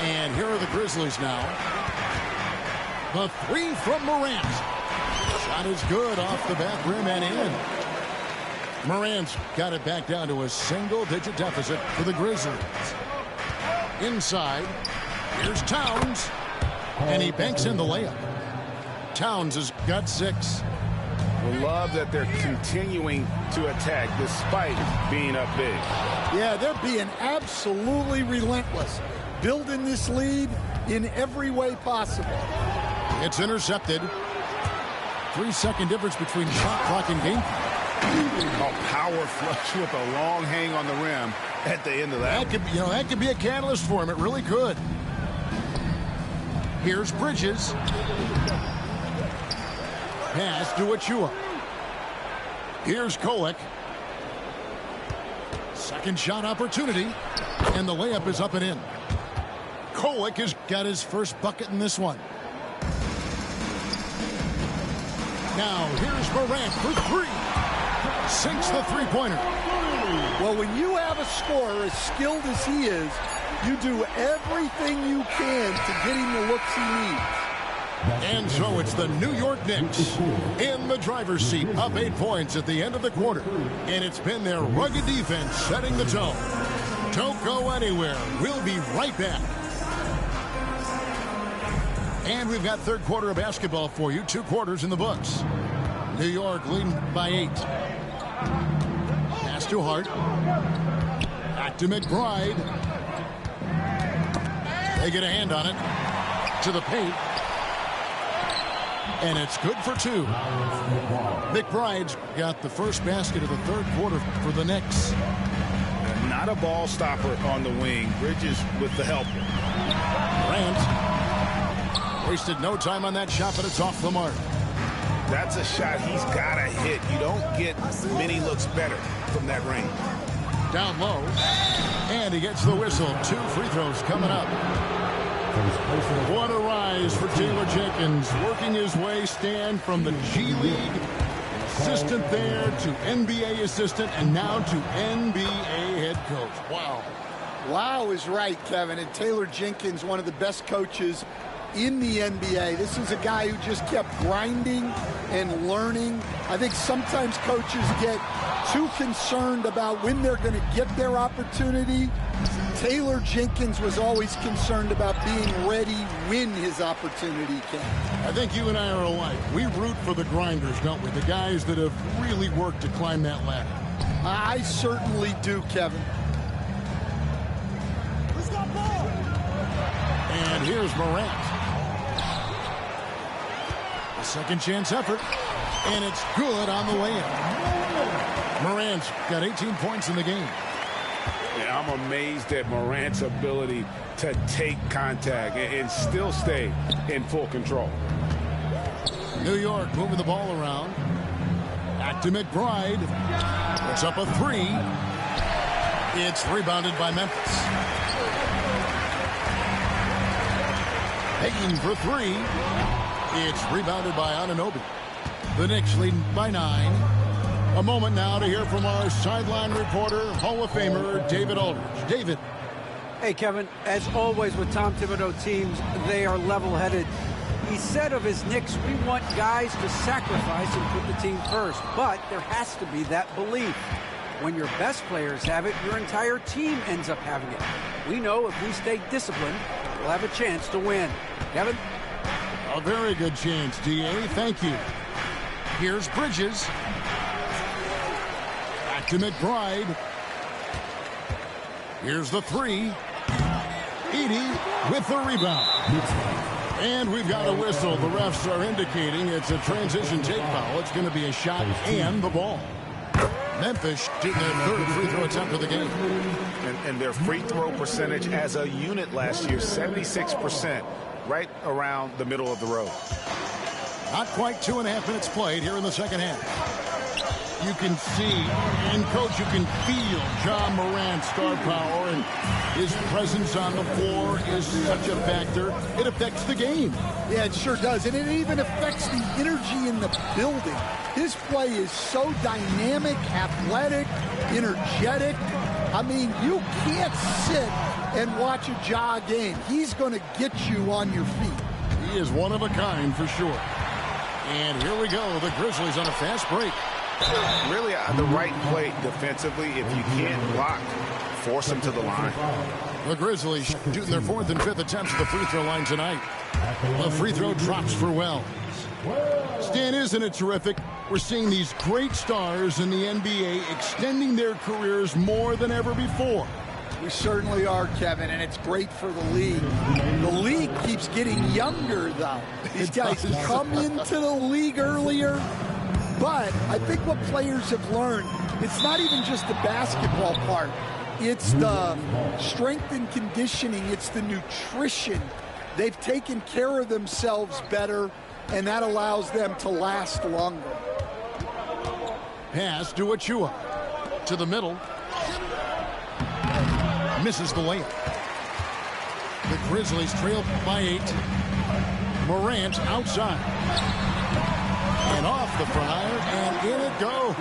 And here are the Grizzlies now. The three from Morant. Shot is good off the back rim and in. Morant's got it back down to a single-digit deficit for the Grizzlies. Inside, here's Towns. And he banks in the layup. Towns has got 6. We love that they're continuing to attack despite being up big. Yeah, they're being absolutely relentless. Building this lead in every way possible. It's intercepted. 3-second difference between shot clock and game clock. A power flush with a long hang on the rim at the end of that. That could be a catalyst for him. It really could. Here's Bridges. Pass to Achua. Here's Kolek. Second shot opportunity. And the layup is up and in. Kolek has got his first bucket in this one. Now here's Morant for 3. Sinks the three-pointer. Well, when you have a scorer as skilled as he is, you do everything you can to get him the looks he needs. And so it's the New York Knicks in the driver's seat, up 8 points at the end of the quarter. And it's been their rugged defense setting the tone. Don't go anywhere. We'll be right back. And we've got third quarter of basketball for you. 2 quarters in the books. New York leading by 8. Pass to Hart. Back to McBride. They get a hand on it. To the paint. And it's good for 2. McBride's got the first basket of the third quarter for the Knicks. Not a ball stopper on the wing. Bridges with the help. Grant wasted no time on that shot, but it's off the mark. That's a shot he's got to hit. You don't get many looks better from that range. Down low. And he gets the whistle. 2 free throws coming up. What a rise for Taylor Jenkins, working his way, Stan, from the G League assistant there to NBA assistant and now to NBA head coach. Wow. Wow is right, Kevin. And Taylor Jenkins, one of the best coaches in the NBA. This is a guy who just kept grinding and learning. I think sometimes coaches get too concerned about when they're going to get their opportunity. Taylor Jenkins was always concerned about being ready when his opportunity came. I think you and I are alike. We root for the grinders, don't we? The guys that have really worked to climb that ladder. I certainly do, Kevin. And here's Morant. A second chance effort. And it's good on the way in. Morant's got 18 points in the game. Yeah, I'm amazed at Morant's ability to take contact and still stay in full control. New York moving the ball around. Back to McBride. Puts up a 3. It's rebounded by Memphis. Payton for 3. It's rebounded by Anunoby. The Knicks leading by 9. A moment now to hear from our sideline reporter, Hall of Famer David Aldridge. David. Hey, Kevin, as always with Tom Thibodeau teams, they are level-headed. He said of his Knicks, we want guys to sacrifice and put the team first, but there has to be that belief. When your best players have it, your entire team ends up having it. We know if we stay disciplined, we'll have a chance to win. Kevin? A very good chance, D.A. Thank you. Here's Bridges. Back to McBride. Here's the 3. Edey with the rebound. And we've got a whistle. The refs are indicating it's a transition take foul. It's going to be a shot and the ball. Memphis shooting their third free throw attempt of the game. And their free throw percentage as a unit last year, 76%, right around the middle of the road. Not quite 2.5 minutes played here in the second half. You can see, and Coach, you can feel John Morant's star power, and his presence on the floor is such a factor. It affects the game. Yeah, it sure does, and it even affects the energy in the building. His play is so dynamic, athletic, energetic. I mean, you can't sit and watch a Ja game. He's going to get you on your feet. He is one of a kind for sure. And here we go, the Grizzlies on a fast break. Really the right play defensively. If you can't block, force them to the line. The Grizzlies shooting their 4th and 5th attempts at the free throw line tonight. The free throw drops for Wells. Stan, isn't it terrific? We're seeing these great stars in the NBA extending their careers more than ever before. We certainly are, Kevin, and it's great for the league. The league keeps getting younger, though. These guys come into the league earlier. But I think what players have learned, it's not even just the basketball part. It's the strength and conditioning. It's the nutrition. They've taken care of themselves better, and that allows them to last longer. Pass to Achua. To the middle. Misses the layup. The Grizzlies trail by 8. Morant outside. And off the front iron, and in it goes.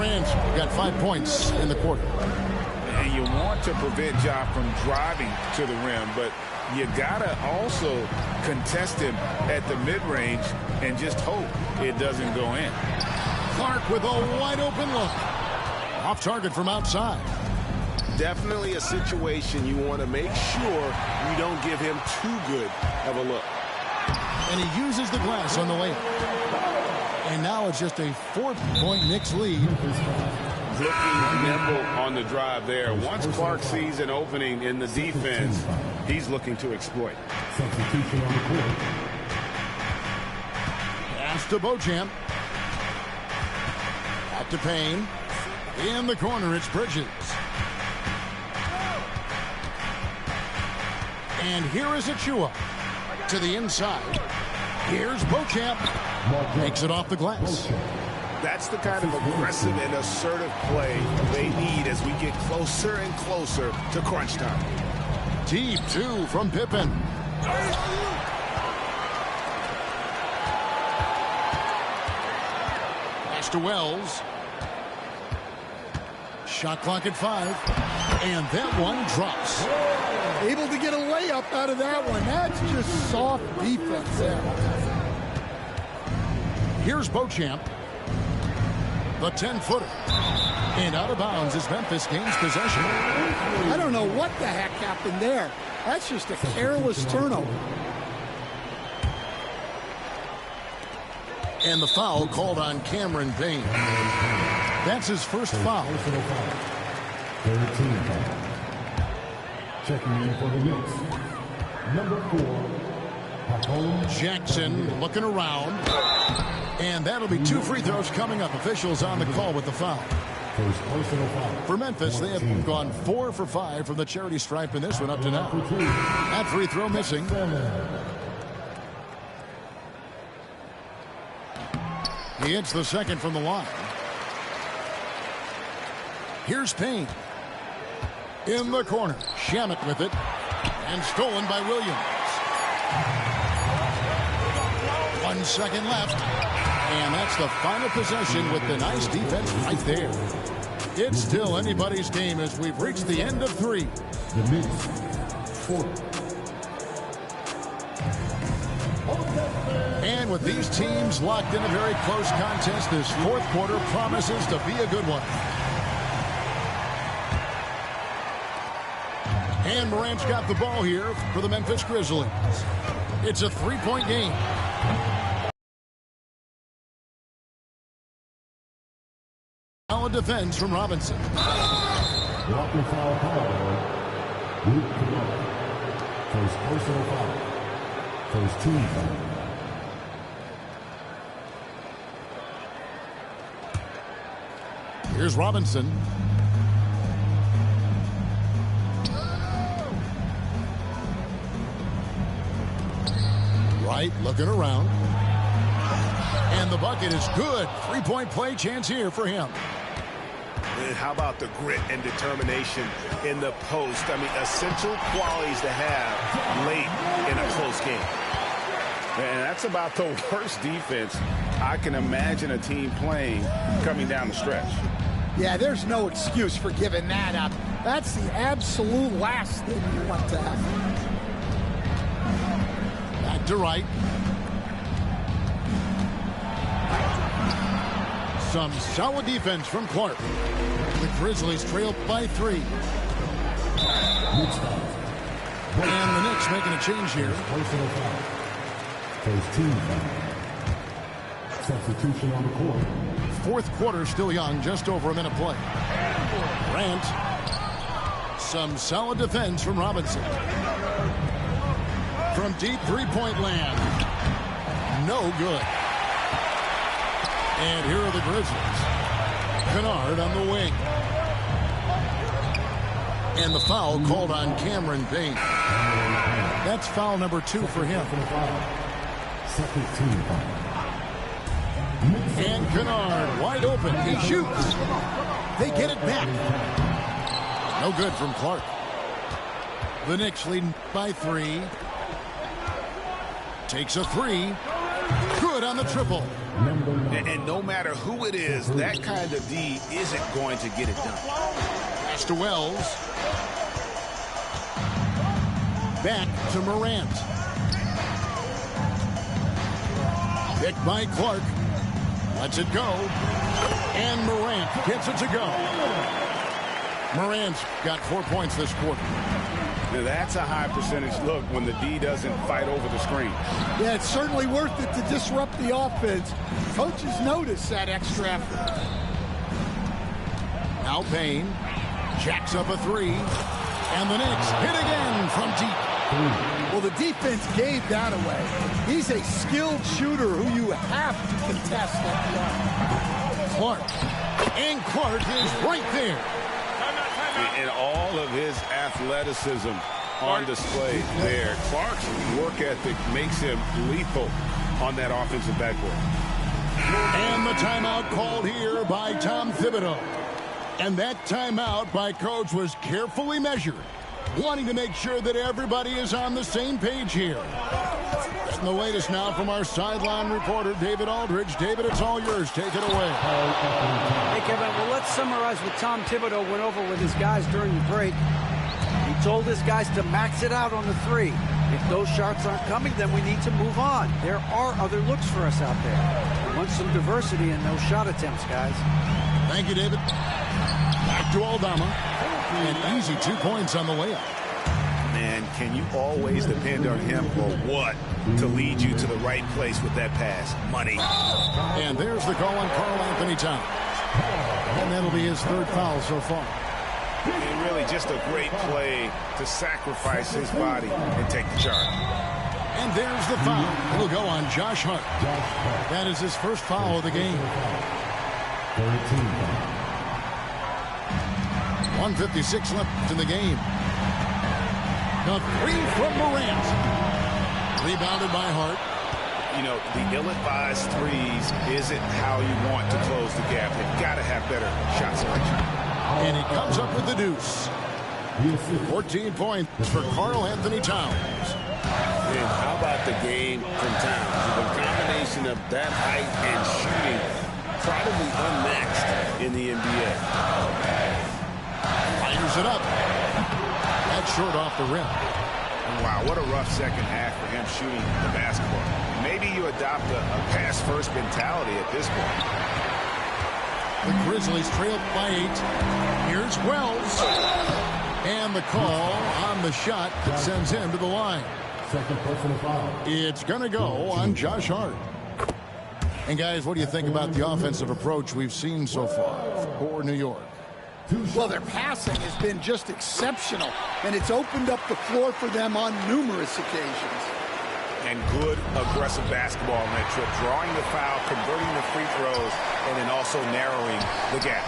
your answer. You got 5 points in the quarter. And you want to prevent Ja from driving to the rim, but you gotta also contest him at the mid-range and just hope it doesn't go in. Clark with a wide open look. Off target from outside. Definitely a situation you want to make sure you don't give him too good of a look. And he uses the glass on the layup. And now it's just a 4-point Knicks lead. Looking nimble on the drive there. Once Clark sees an opening in the defense, he's looking to exploit. Substitution on the court. Pass to Beauchamp. Back to Payne. In the corner, it's Bridges. And here is Achua to the inside. Here's Beauchamp. Makes it off the glass. That's the kind of aggressive and assertive play they need as we get closer and closer to crunch time. Deep two from Pippen. Pass to Wells. Shot clock at 5. And that one drops. Able to get a layup out of that one. That's just soft defense there. Here's Beauchamp. The 10-footer. And out of bounds as Memphis gains possession. I don't know what the heck happened there. That's just a careless turnover. And the foul called on Cameron Payne. That's his first foul. 13 foul. Checking in for the Knicks. Number 4, Jackson looking around. And that'll be 2 free throws coming up. Officials on the call with the foul. First personal foul. For Memphis, they have gone 4 for 5 from the charity stripe in this one up to now. That free throw missing. He hits the second from the line. Here's Payne. In the corner. Shamet with it. And stolen by Williams. 1 second left. And that's the final possession with the nice defense right there. It's still anybody's game as we've reached the end of 3. The Knicks 4. And with these teams locked in a very close contest, this 4th quarter promises to be a good one. And Morant's got the ball here for the Memphis Grizzlies. It's a 3-point game. Solid defense from Robinson. Walking foul call. First personal foul. First team foul. Here's Robinson. Wright looking around. And the bucket is good. 3-point play chance here for him. And how about the grit and determination in the post? I mean, essential qualities to have late in a close game. And that's about the worst defense I can imagine a team playing coming down the stretch. Yeah, there's no excuse for giving that up. That's the absolute last thing you want to have. Back to Wright. Some solid defense from Clark. The Grizzlies trail by 3. And the Knicks making a change here. Personal foul. First team foul. Substitution on the court. 4th quarter still young, just over a minute play. Grant. Some solid defense from Robinson. From deep 3-point land. No good. And here are the Grizzlies. Kennard on the wing. And the foul called on Cameron Payne. That's foul number 2 for him. Second team foul. And Kennard wide open. He shoots. They get it back. No good from Clark. The Knicks leading by 3. Takes a 3. Good on the triple. And no matter who it is, that kind of D isn't going to get it done. Pass to Wells. Back to Morant. Picked by Clark. Lets it go. And Morant gets it to go. Morant's got 4 points this quarter. Now that's a high percentage look when the D doesn't fight over the screen. Yeah, it's certainly worth it to disrupt the offense. Coaches notice that extra effort. Now Payne jacks up a three. And the Knicks hit again from deep. Well, the defense gave that away. He's a skilled shooter who you have to contest that. Clark. And Clark is right there. And all of his athleticism on display there. Clark's work ethic makes him lethal on that offensive backboard. And the timeout called here by Tom Thibodeau. And that timeout by Coach was carefully measured, wanting to make sure that everybody is on the same page here. And the latest now from our sideline reporter, David Aldridge. David, it's all yours. Take it away. Hey, Kevin, well, let's summarize what Tom Thibodeau went over with his guys during the break. He told his guys to max it out on the three. If those shots aren't coming, then we need to move on. There are other looks for us out there. We want some diversity in those shot attempts, guys. Thank you, David. Back to Aldama. And easy 2 points on the layup. Man, can you always depend on him or what to lead you to the right place with that pass? Money. And there's the call on Karl Anthony Towns. And that'll be his third foul so far. And really just a great play to sacrifice his body and take the charge. And there's the foul. It'll go on Josh Hart. That is his first foul of the game. 1:56 left in the game. The three from Morant. Rebounded by Hart. You know, the ill-advised threes isn't how you want to close the gap. You've got to have better shot selection. And he comes up with the deuce. 14 points for Karl Anthony Towns. And how about the game from Towns? The combination of that height and shooting, probably unmatched in the NBA. Fires it up. That's short off the rim. Wow, what a rough second half for him shooting the basketball. Maybe you adopt a pass-first mentality at this point. The Grizzlies trail by 8. Here's Wells. And the call on the shot that sends him to the line. Second personal foul. It's going to go on Josh Hart. And guys, what do you think about the offensive approach we've seen so far for New York? Well, their passing has been just exceptional, and it's opened up the floor for them on numerous occasions. And good aggressive basketball on that trip, drawing the foul, converting the free throws, and then also narrowing the gap.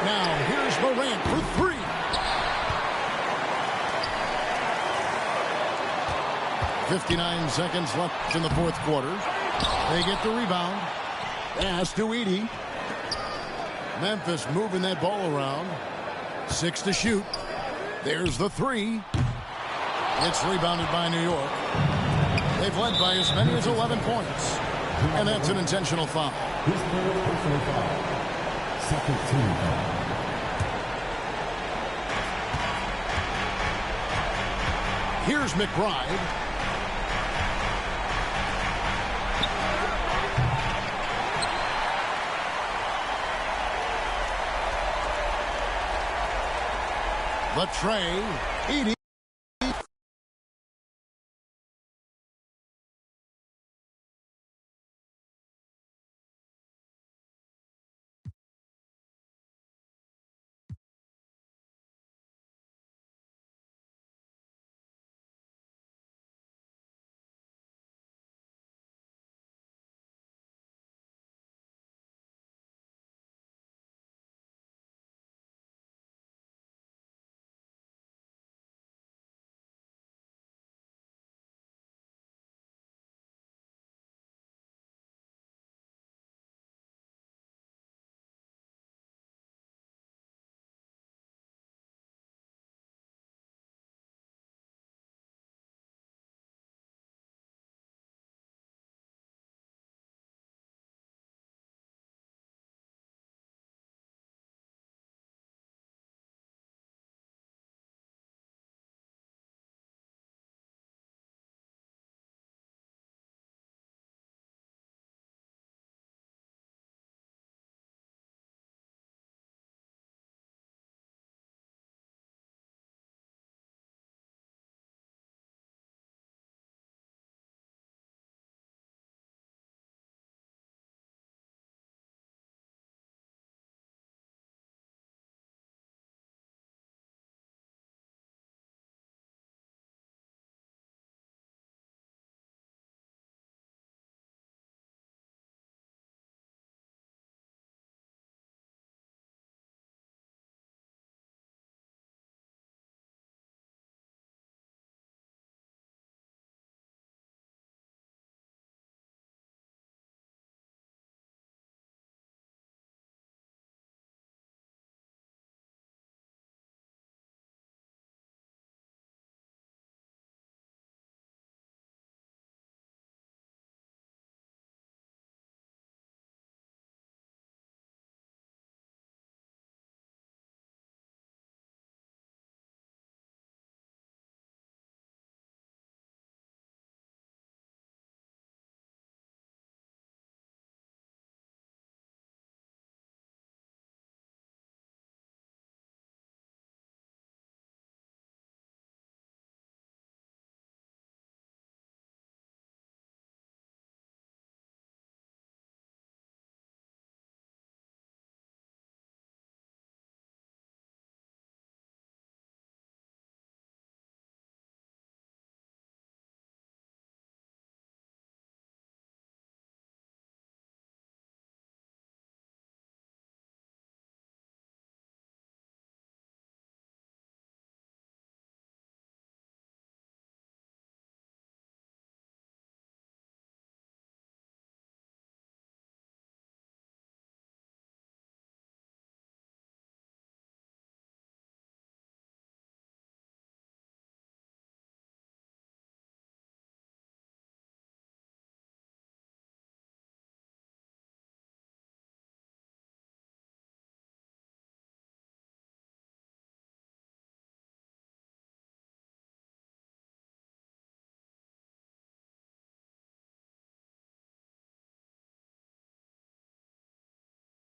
Now, here's Morant for three. .59 seconds left in the fourth quarter. They get the rebound. Pass to Edey. Memphis moving that ball around. 6 to shoot. There's the three. It's rebounded by New York. They've led by as many as 11 points. And that's an intentional foul. His third personal foul. Second team foul. Here's McBride. The tray. Edey